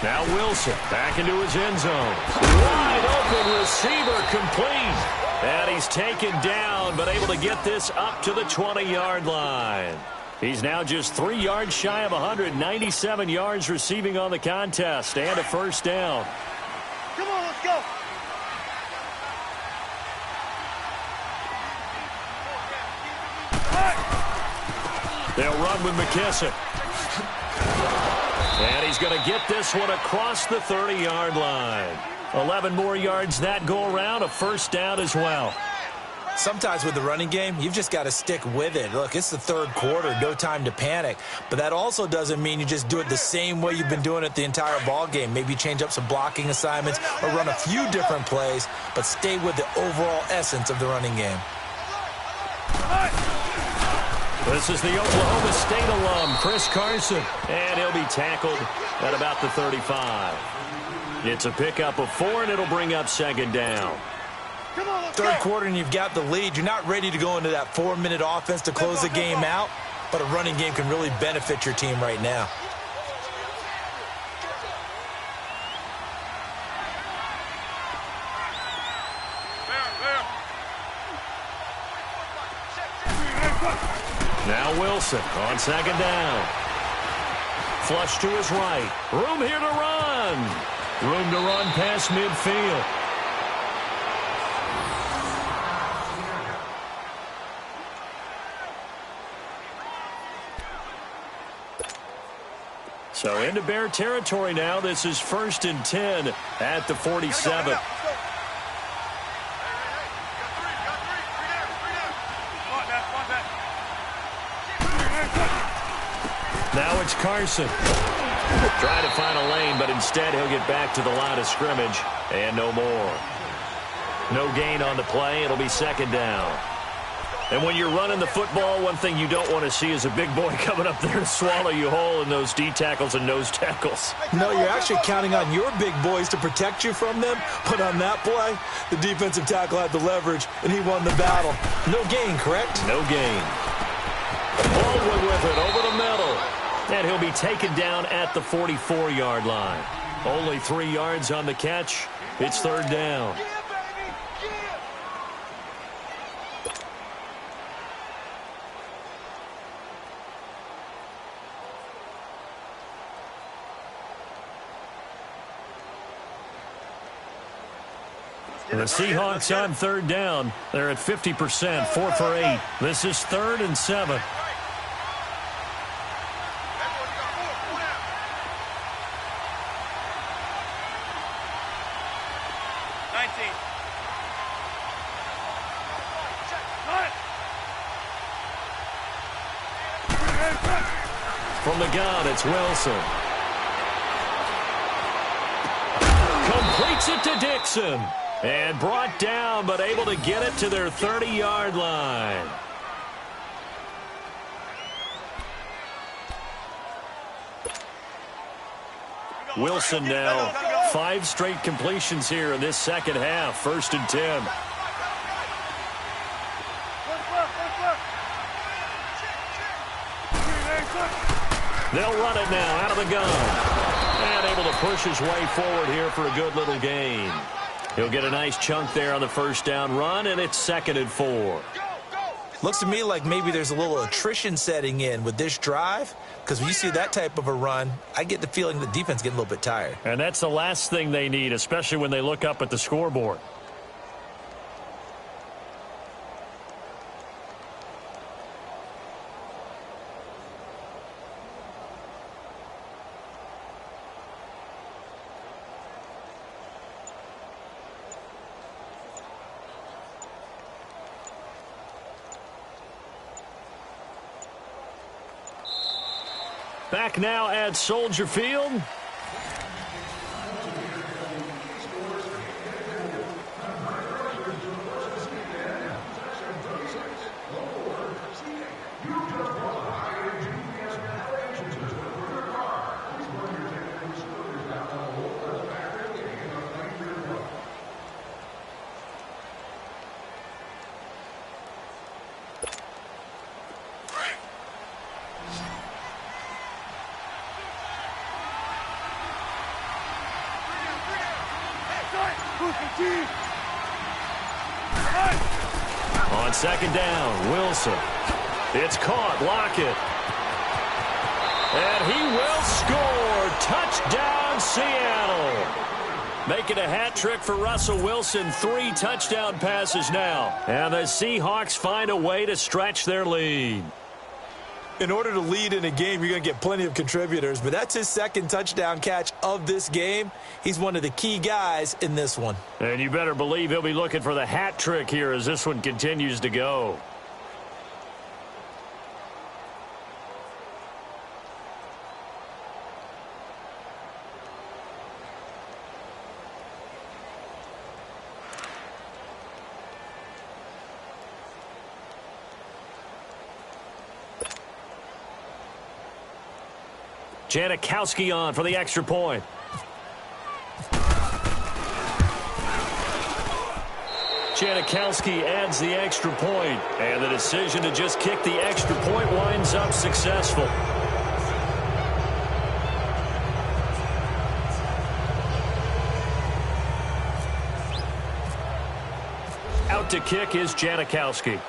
Now Wilson back into his end zone. Wide open receiver complete. And he's taken down, but able to get this up to the 20-yard line. He's now just 3 yards shy of 197 yards receiving on the contest and a first down. Come on, let's go. They'll run with McKissick. And he's going to get this one across the 30-yard line. 11 more yards that go around, a first down as well. Sometimes with the running game, you've just got to stick with it. Look, it's the third quarter, no time to panic. But that also doesn't mean you just do it the same way you've been doing it the entire ball game. Maybe change up some blocking assignments or run a few different plays, but stay with the overall essence of the running game. This is the Oklahoma State alum, Chris Carson, and he'll be tackled at about the 35. It's a pickup of 4, and it'll bring up second down. Come on, let's Third go. quarter and you've got the lead. You're not ready to go into that 4-minute offense to close the game out, but a running game can really benefit your team right now. Now Wilson on second down. Flush to his right. Room here to run. Room to run past midfield. So into Bear territory now. This is 1st and 10 at the 47. Now it's Carson. Trying to find a lane, but instead he'll get back to the line of scrimmage. And no more. No gain on the play. It'll be second down. And when you're running the football, one thing you don't want to see is a big boy coming up there to swallow you whole in those D tackles and nose tackles. No, you're actually counting on your big boys to protect you from them. But on that play, the defensive tackle had the leverage, and he won the battle. No gain, correct? No gain. Baldwin with it over the middle. And he'll be taken down at the 44-yard line. Only 3 yards on the catch. It's third down. The Seahawks on third down. They're at 50%, 4 for 8. This is 3rd and 7. From the gun, it's Wilson. Completes it to Dixon. And brought down, but able to get it to their 30-yard line. Wilson now 5 straight completions here in this second half. 1st and 10. They'll run it now out of the gun. And able to push his way forward here for a good little gain. He'll get a nice chunk there on the first down run, and it's 2nd and 4. Looks to me like maybe there's a little attrition setting in with this drive, because when you see that type of a run, I get the feeling the defense getting a little bit tired. And that's the last thing they need, especially when they look up at the scoreboard. Back now at Soldier Field. On second down, Wilson. It's caught. Lockett. And he will score. Touchdown, Seattle. Making a hat trick for Russell Wilson. 3 touchdown passes now. And the Seahawks find a way to stretch their lead. In order to lead in a game, you're going to get plenty of contributors, but that's his second touchdown catch of this game. He's one of the key guys in this one. And you better believe he'll be looking for the hat trick here as this one continues to go. Janikowski on for the extra point. Janikowski adds the extra point, and the decision to just kick the extra point winds up successful. Out to kick is Janikowski.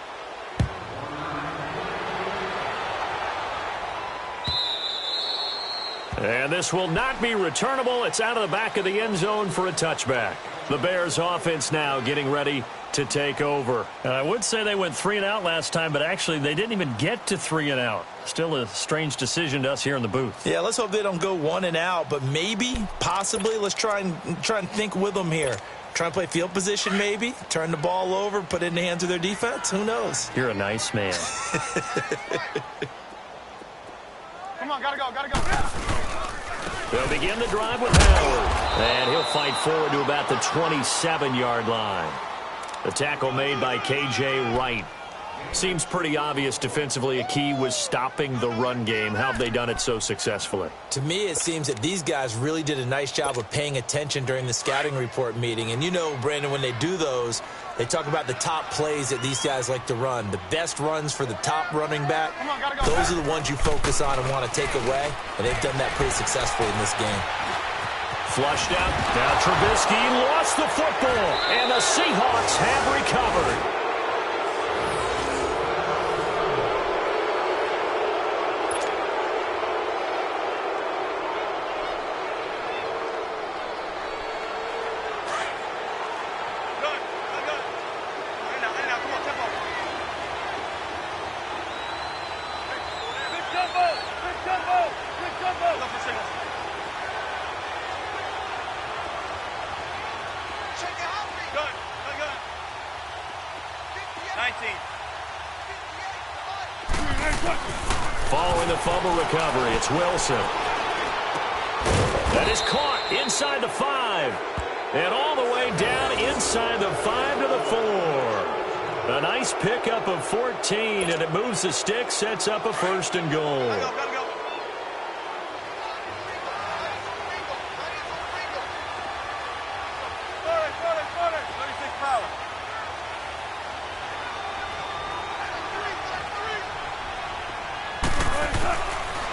And this will not be returnable. It's out of the back of the end zone for a touchback. The Bears offense now getting ready to take over. I would say they went 3 and out last time, but actually they didn't even get to 3 and out. Still a strange decision to us here in the booth. Yeah, let's hope they don't go 1 and out, but maybe, possibly, let's try and think with them here. Try and play field position maybe, turn the ball over, put it in the hands of their defense. Who knows? You're a nice man. Come on, gotta go. They'll begin the drive with Howard. And he'll fight forward to about the 27-yard line. The tackle made by K.J. Wright. Seems pretty obvious defensively a key was stopping the run game. How have they done it so successfully? To me, it seems that these guys really did a nice job of paying attention during the scouting report meeting. And you know, Brandon, when they do those, they talk about the top plays that these guys like to run. The best runs for the top running back, those are the ones you focus on and want to take away. And they've done that pretty successfully in this game. Flushed out. Now Trubisky lost the football. And the Seahawks have recovered. Following the fumble recovery, it's Wilson. That is caught inside the 5. And all the way down inside the 5 to the 4. A nice pickup of 14, and it moves the stick, sets up a 1st and goal.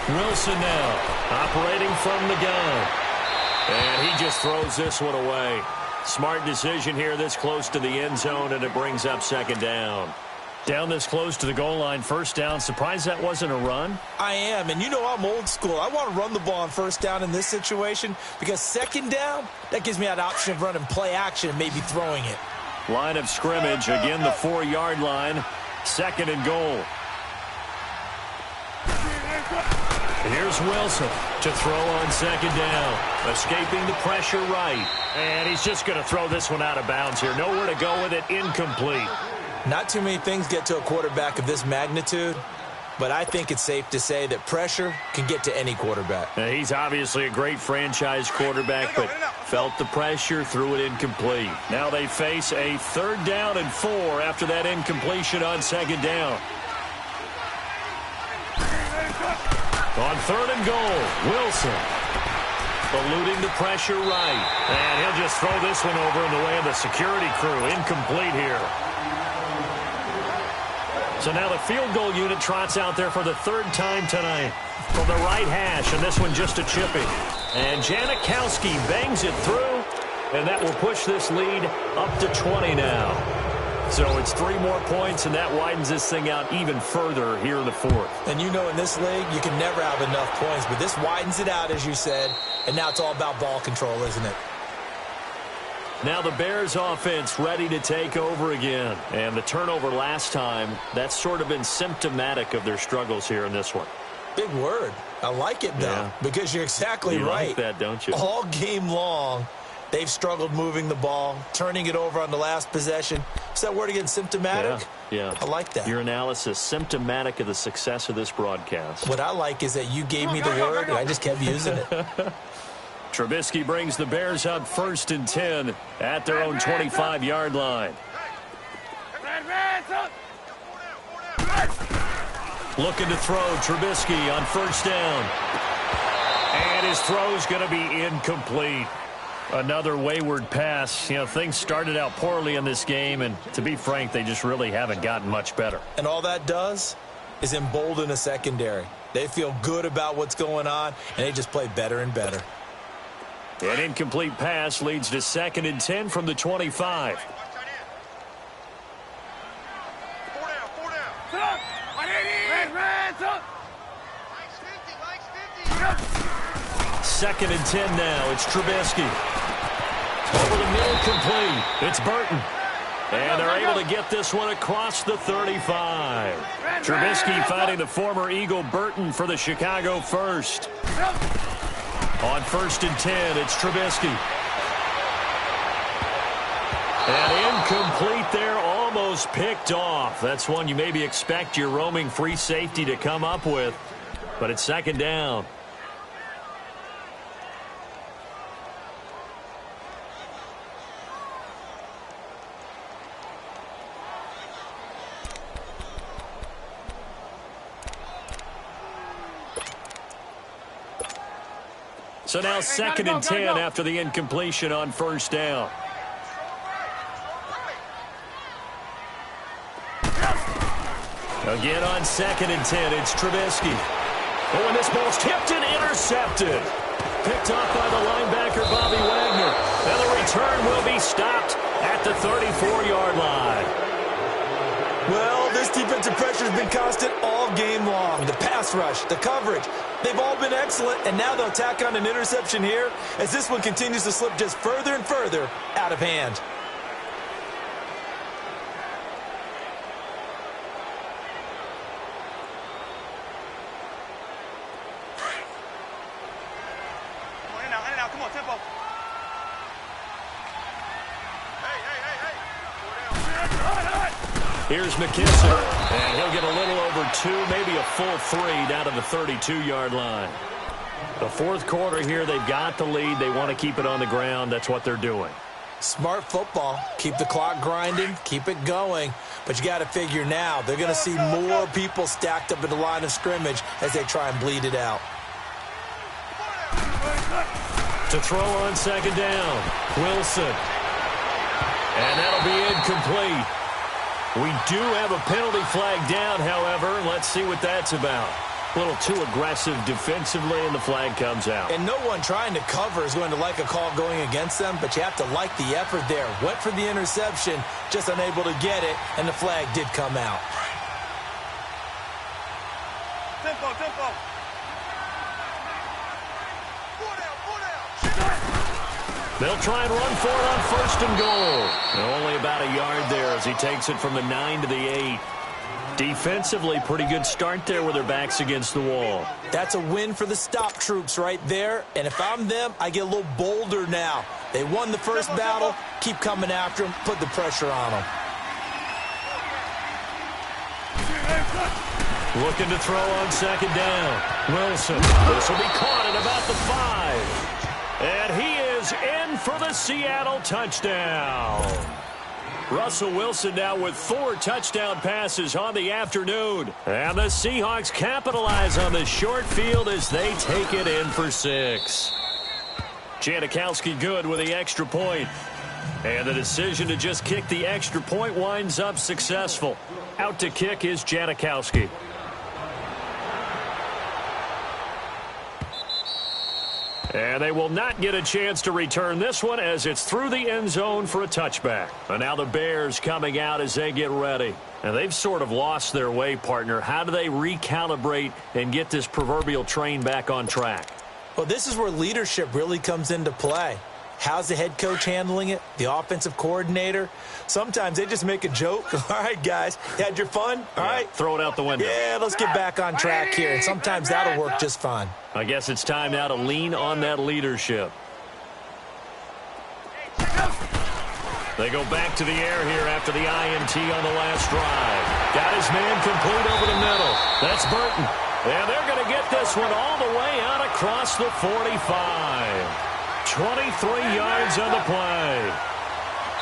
Wilson now operating from the gun. And he just throws this one away. Smart decision here this close to the end zone, and it brings up 2nd down. Down this close to the goal line, 1st down. Surprised that wasn't a run? I am, and you know I'm old school. I want to run the ball on 1st down in this situation because 2nd down, that gives me that option of running play action and maybe throwing it. Line of scrimmage, again the 4-yard line. 2nd and goal. And here's Wilson to throw on 2nd down. Escaping the pressure right. And he's just going to throw this one out of bounds here. Nowhere to go with it. Incomplete. Not too many things get to a quarterback of this magnitude, but I think it's safe to say that pressure can get to any quarterback. Now, he's obviously a great franchise quarterback, but felt the pressure, threw it incomplete. Now they face a 3rd down and 4 after that incompletion on 2nd down. On 3rd and goal, Wilson eluding the pressure right. And he'll just throw this one over in the way of the security crew. Incomplete here. So now the field goal unit trots out there for the 3rd time tonight from the right hash, and this one just a chipping. And Janikowski bangs it through, And that will push this lead up to 20 now. So it's 3 more points, and that widens this thing out even further here in the fourth. And you know in this league, you can never have enough points, but this widens it out, as you said, and now it's all about ball control, isn't it? Now the Bears offense ready to take over again. And the turnover last time, that's sort of been symptomatic of their struggles here in this one. Big word. I like it, though, because you're exactly right. You like that, don't you? All game long, they've struggled moving the ball, turning it over on the last possession. Is that word again, symptomatic? Yeah. I like that. Your analysis, symptomatic of the success of this broadcast. What I like is that you gave me the word, and I just kept using it. Trubisky brings the Bears up 1st and 10 at their own 25-yard line. Looking to throw, Trubisky on 1st down. And his throw's going to be incomplete. Another wayward pass. You know, things started out poorly in this game, and to be frank, they just really haven't gotten much better. And all that does is embolden a secondary. They feel good about what's going on, and they just play better and better. An incomplete pass leads to 2nd and 10 from the 25. Second and 10 now. It's Trubisky. Over the middle, complete. It's Burton. And they're able to get this one across the 35. Trubisky fighting the former Eagle Burton for the Chicago first. On 1st and 10, it's Trubisky. And incomplete there, almost picked off. That's one you maybe expect your roaming free safety to come up with. But it's 2nd down. So now 2nd and 10 after the incompletion on 1st down. Again on 2nd and 10, it's Trubisky. Oh, and this ball's tipped and intercepted. Picked off by the linebacker, Bobby Wagner. And the return will be stopped at the 34-yard line. Well, this defensive pressure has been constant all game long. The pass rush, the coverage, they've all been excellent, and now they'll tack on an interception here as this one continues to slip just further and further out of hand. Come on, tempo. Here's McKissick, and he'll get a little over 2, maybe a full 3 down to the 32-yard line. The fourth quarter here, they've got the lead. They want to keep it on the ground. That's what they're doing. Smart football. Keep the clock grinding, keep it going. But you got to figure now, they're going to see more people stacked up at the line of scrimmage as they try and bleed it out. To throw on 2nd down, Wilson. And that'll be incomplete. We do have a penalty flag down, however. Let's see what that's about. A little too aggressive defensively, and the flag comes out. And no one trying to cover is going to like a call going against them, but you have to like the effort there. Went for the interception, just unable to get it, and the flag did come out. Tempo, tempo. They'll try and run for it on 1st and goal. And only about a yard there as he takes it from the 9 to the 8. Defensively, pretty good start there with their backs against the wall. That's a win for the stop troops right there. And if I'm them, I get a little bolder now. They won the first battle. Keep coming after them. Put the pressure on them. Looking to throw on 2nd down. Wilson. This will be caught at about the 5. And he is in for the Seattle touchdown. Russell Wilson now with 4 touchdown passes on the afternoon. And the Seahawks capitalize on the short field as they take it in for 6. Janikowski good with the extra point. And the decision to just kick the extra point winds up successful. Out to kick is Janikowski. And they will not get a chance to return this one as it's through the end zone for a touchback. And now the Bears coming out as they get ready. And they've sort of lost their way, partner. How do they recalibrate and get this proverbial train back on track? Well, this is where leadership really comes into play. How's the head coach handling it? The offensive coordinator? Sometimes they just make a joke. All right, guys, had your fun? All right. Throw it out the window. Yeah, let's get back on track here. And sometimes that'll work just fine. I guess it's time now to lean on that leadership. They go back to the air here after the INT on the last drive. Got his man complete over the middle. That's Burton. And they're going to get this one all the way out across the 45. 23 yards on the play.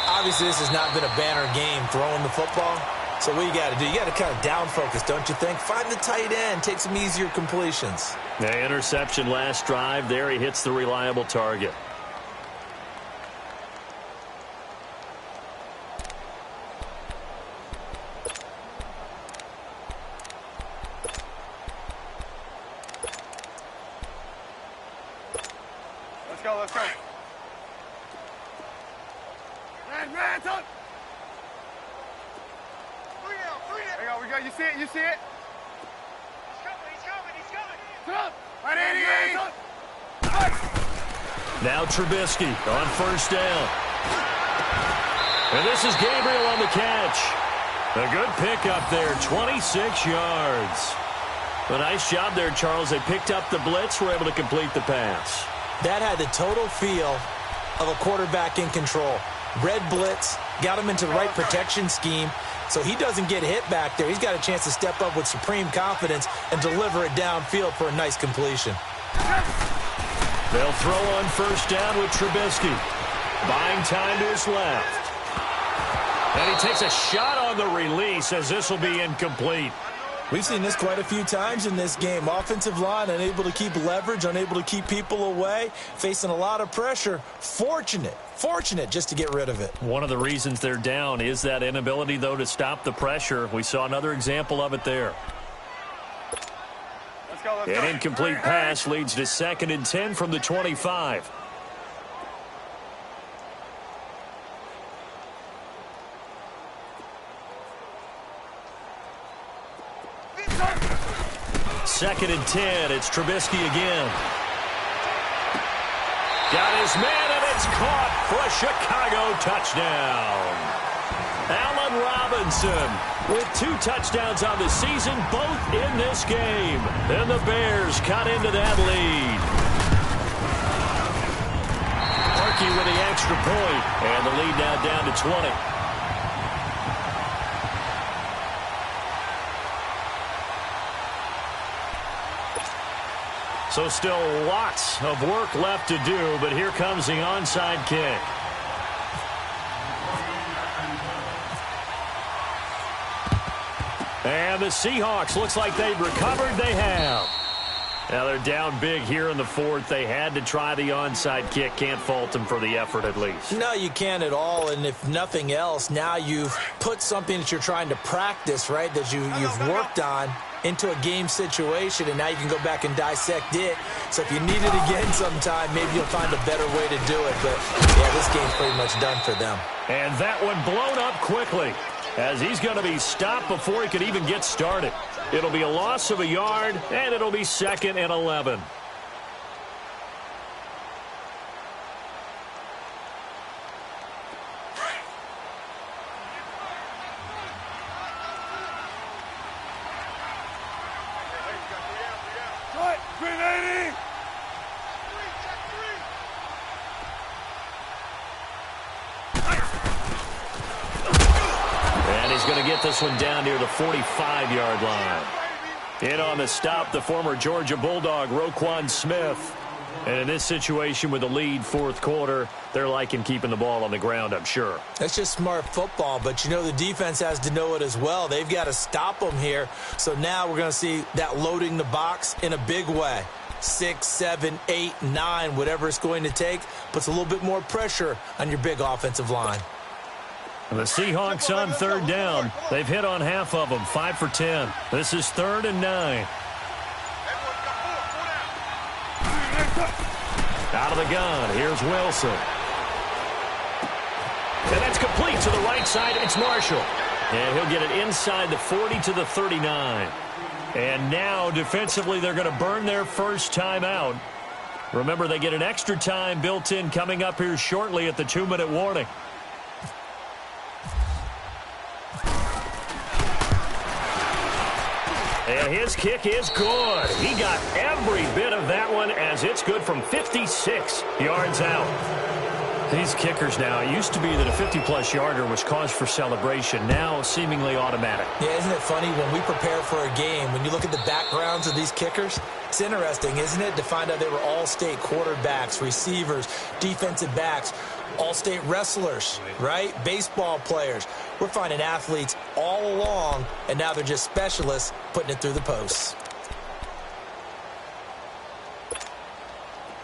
Obviously, this has not been a banner game throwing the football. So what you got to do, you got to kind of down focus, don't you think? Find the tight end, take some easier completions. The interception last drive there. He hits the reliable target. Let's go, let's go. Ran, tuck. Three down. There you go, we got, you see it, He's coming. Right in, Now Trubisky on first down. And this is Gabriel on the catch. A good pickup there, 26 yards. A nice job there, Charles. They picked up the blitz, were able to complete the pass. That had the total feel of a quarterback in control. Red blitz, got him into the right protection scheme, so he doesn't get hit back there. He's got a chance to step up with supreme confidence and deliver it downfield for a nice completion. They'll throw on first down with Trubisky. Buying time to his left. And he takes a shot on the release as this will be incomplete. We've seen this quite a few times in this game. Offensive line unable to keep leverage, unable to keep people away, facing a lot of pressure. Fortunate just to get rid of it. One of the reasons they're down is that inability, though, to stop the pressure. We saw another example of it there. Let's go. An incomplete pass leads to 2nd and 10 from the 25. Second and 10. It's Trubisky again. Got his man, and it's caught for a Chicago touchdown. Allen Robinson with 2 touchdowns on the season, both in this game. And the Bears cut into that lead. Parkey with the extra point, and the lead now down to 20. So still lots of work left to do, but here comes the onside kick. And the Seahawks, looks like they've recovered. They have. Now they're down big here in the 4th. They had to try the onside kick. Can't fault them for the effort at least. No, you can't at all. And if nothing else, now you've put something that you're trying to practice, right, that you've worked on into a game situation, and now you can go back and dissect it. So if you need it again sometime, maybe you'll find a better way to do it. But, yeah, this game's pretty much done for them. And that one blown up quickly as he's going to be stopped before he could even get started. It'll be a loss of a yard, and it'll be 2nd and 11. Going to get this one down near the 45-yard line. In on the stop, the former Georgia Bulldog, Roquan Smith. And in this situation with the lead 4th quarter, they're liking keeping the ball on the ground, I'm sure. That's just smart football, but you know the defense has to know it as well. They've got to stop them here. So now we're going to see that loading the box in a big way. 6, 7, 8, 9, whatever it's going to take, puts a little bit more pressure on your big offensive line. And the Seahawks on 3rd down. They've hit on half of them, 5 for 10. This is 3rd and 9. Out of the gun, here's Wilson. And that's complete to the right side. It's Marshall. And he'll get it inside the 40 to the 39. And now, defensively, they're going to burn their first timeout. Remember, they get an extra time built in coming up here shortly at the 2-minute warning. And his kick is good. He got every bit of that one as it's good from 56 yards out. These kickers now, it used to be that a 50-plus yarder was cause for celebration. Now, seemingly automatic. Yeah, isn't it funny when we prepare for a game, when you look at the backgrounds of these kickers, it's interesting, isn't it, to find out they were all-state quarterbacks, receivers, defensive backs, all-state wrestlers, right? Baseball players. We're finding athletes all along, and now they're just specialists putting it through the posts.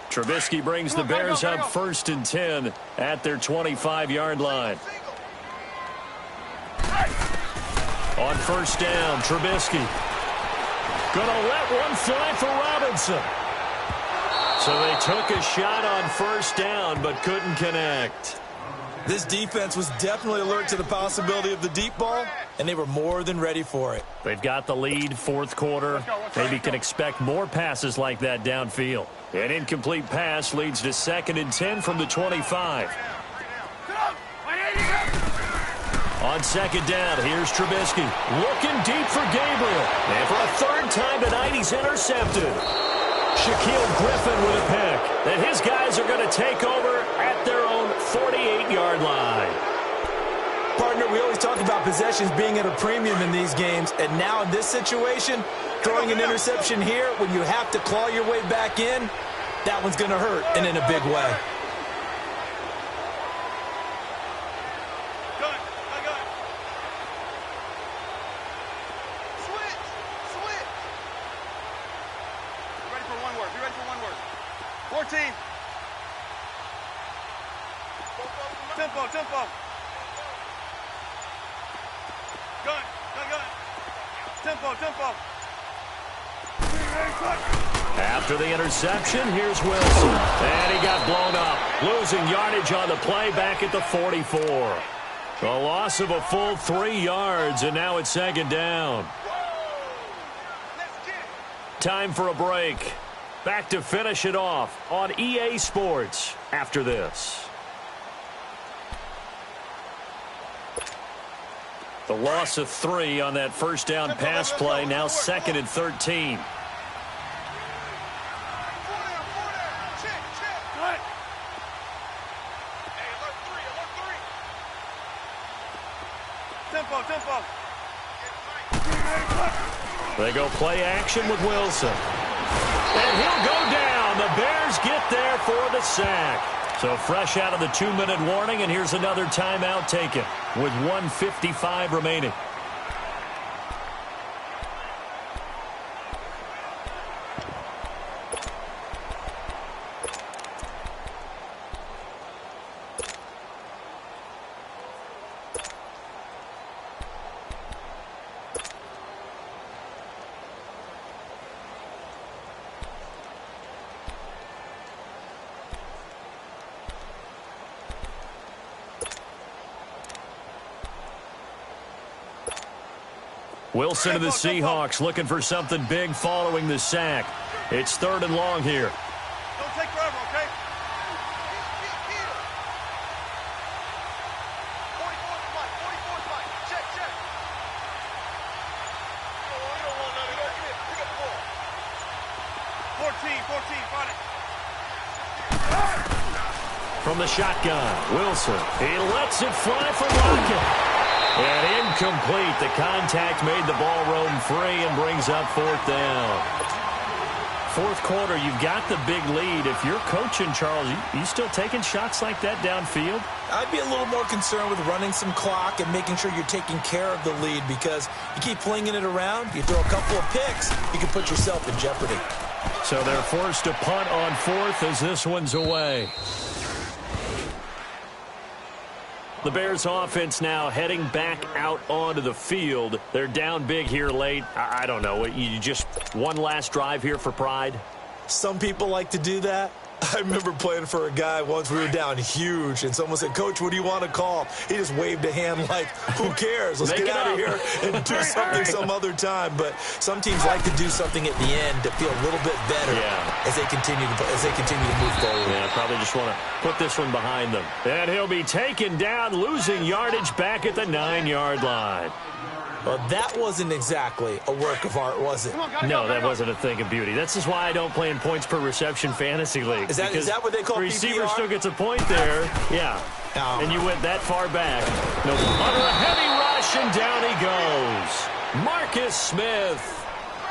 Trubisky brings the Bears up 1st and 10 at their 25-yard line. On 1st down, Trubisky. Gonna let one fly for Robinson. So they took a shot on 1st down but couldn't connect. This defense was definitely alert to the possibility of the deep ball, and they were more than ready for it. They've got the lead, 4th quarter. Maybe can expect more passes like that downfield. An incomplete pass leads to 2nd and 10 from the 25. On 2nd down, here's Trubisky. Looking deep for Gabriel. And for a 3rd time tonight, he's intercepted. Shaquille Griffin with a pick. And his guys are going to take over at their own 48-yard line. Partner, we always talk about possessions being at a premium in these games, and now in this situation, throwing an interception here when you have to claw your way back in, that one's going to hurt, and in a big way. Switch. Be ready for one word. 14. Tempo. Gun. Tempo. After the interception, here's Wilson. And he got blown up. Losing yardage on the play back at the 44. A loss of a full 3 yards, and now it's 2nd down. Time for a break. Back to finish it off on EA Sports after this. The loss of 3 on that 1st down pass play, now 2nd and 13. Tempo. They go play action with Wilson. And he'll go down. The Bears get there for the sack. So fresh out of the 2-minute warning, and here's another timeout taken with 1:55 remaining. Wilson to the Seahawks looking for something big following the sack. It's 3rd and long here. Don't take forever, okay? 44 spike. Check. Oh, you don't want none of that. Pick up the ball. 14, find it. From the shotgun, Wilson. He lets it fly from Lockett. And incomplete. The contact made the ball roam free and brings up 4th down. 4th quarter, you've got the big lead. If you're coaching, Charles, you still taking shots like that downfield? I'd be a little more concerned with running some clock and making sure you're taking care of the lead, because you keep flinging it around, you throw a couple of picks, you can put yourself in jeopardy. So they're forced to punt on 4th as this one's away. The Bears offense now heading back out onto the field. They're down big here late. I don't know. You just one last drive here for pride? Some people like to do that. I remember playing for a guy once. We were down huge, and someone said, "Coach, what do you want to call?" He just waved a hand like, "Who cares? Let's get out of here and do something some other time." But some teams like to do something at the end to feel a little bit better as they continue to move forward. Yeah, probably just want to put this one behind them. And he'll be taken down, losing yardage back at the 9-yard line. Well, that wasn't exactly a work of art, was it? No, that wasn't a thing of beauty. This is why I don't play in points per reception fantasy league. Is that what they call receiver PPR? still gets a point there. Yeah. Oh. And you went that far back. No, under a heavy rush, and down he goes. Marcus Smith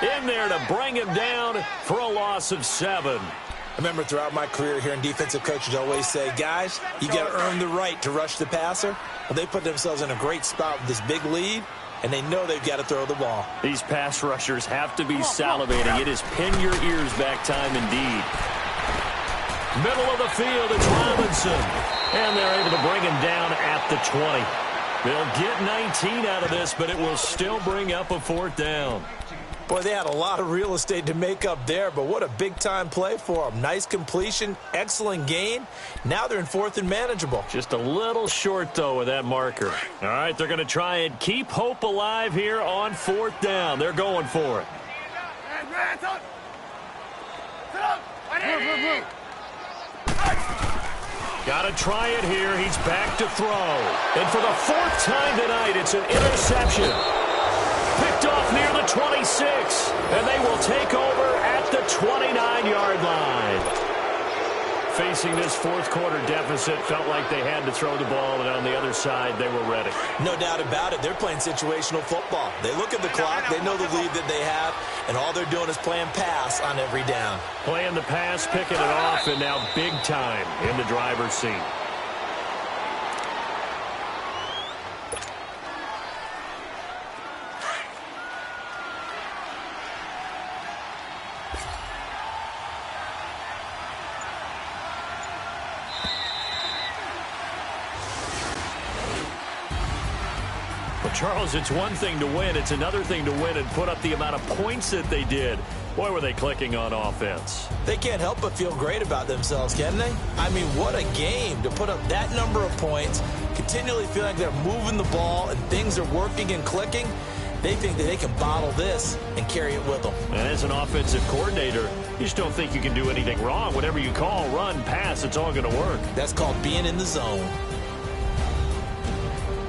in there to bring him down for a loss of 7. I remember throughout my career hearing defensive coaches always say, guys, you got to earn the right to rush the passer. Well, they put themselves in a great spot with this big lead, and they know they've got to throw the ball. These pass rushers have to be salivating. It is pin your ears back time indeed. Middle of the field, it's Robinson. And they're able to bring him down at the 20. They'll get 19 out of this, but it will still bring up a 4th down. Boy, they had a lot of real estate to make up there, but what a big-time play for them. Nice completion, excellent gain. Now they're in 4th and manageable. Just a little short, though, with that marker. All right, they're going to try and keep hope alive here on 4th down. They're going for it. Got to try it here. He's back to throw. And for the 4th time tonight, it's an interception. Picked off near the 26, and they will take over at the 29-yard line. Facing this 4th quarter deficit, felt like they had to throw the ball, and on the other side, they were ready. No doubt about it. They're playing situational football. They look at the clock, they know the lead that they have, and all they're doing is playing pass on every down. Playing the pass, picking it off, and now big time in the driver's seat. Charles, it's one thing to win. It's another thing to win and put up the amount of points that they did. Boy, were they clicking on offense. They can't help but feel great about themselves, can they? I mean, what a game to put up that number of points, continually feel like they're moving the ball and things are working and clicking. They think that they can bottle this and carry it with them. And as an offensive coordinator, you just don't think you can do anything wrong. Whatever you call, run, pass, it's all going to work. That's called being in the zone.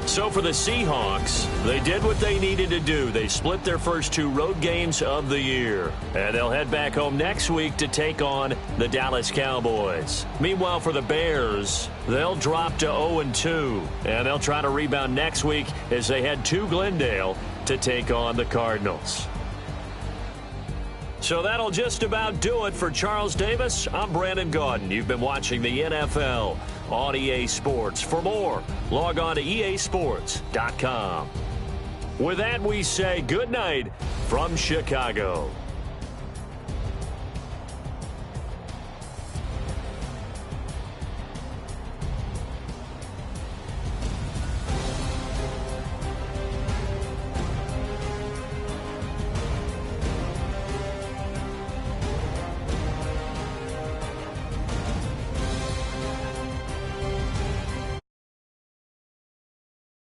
So for the Seahawks, they did what they needed to do. They split their first 2 road games of the year. And they'll head back home next week to take on the Dallas Cowboys. Meanwhile, for the Bears, they'll drop to 0-2. And they'll try to rebound next week as they head to Glendale to take on the Cardinals. So that'll just about do it for Charles Davis. I'm Brandon Gaudin. You've been watching the NFL on EA Sports. For more, log on to easports.com. With that, we say good night from Chicago.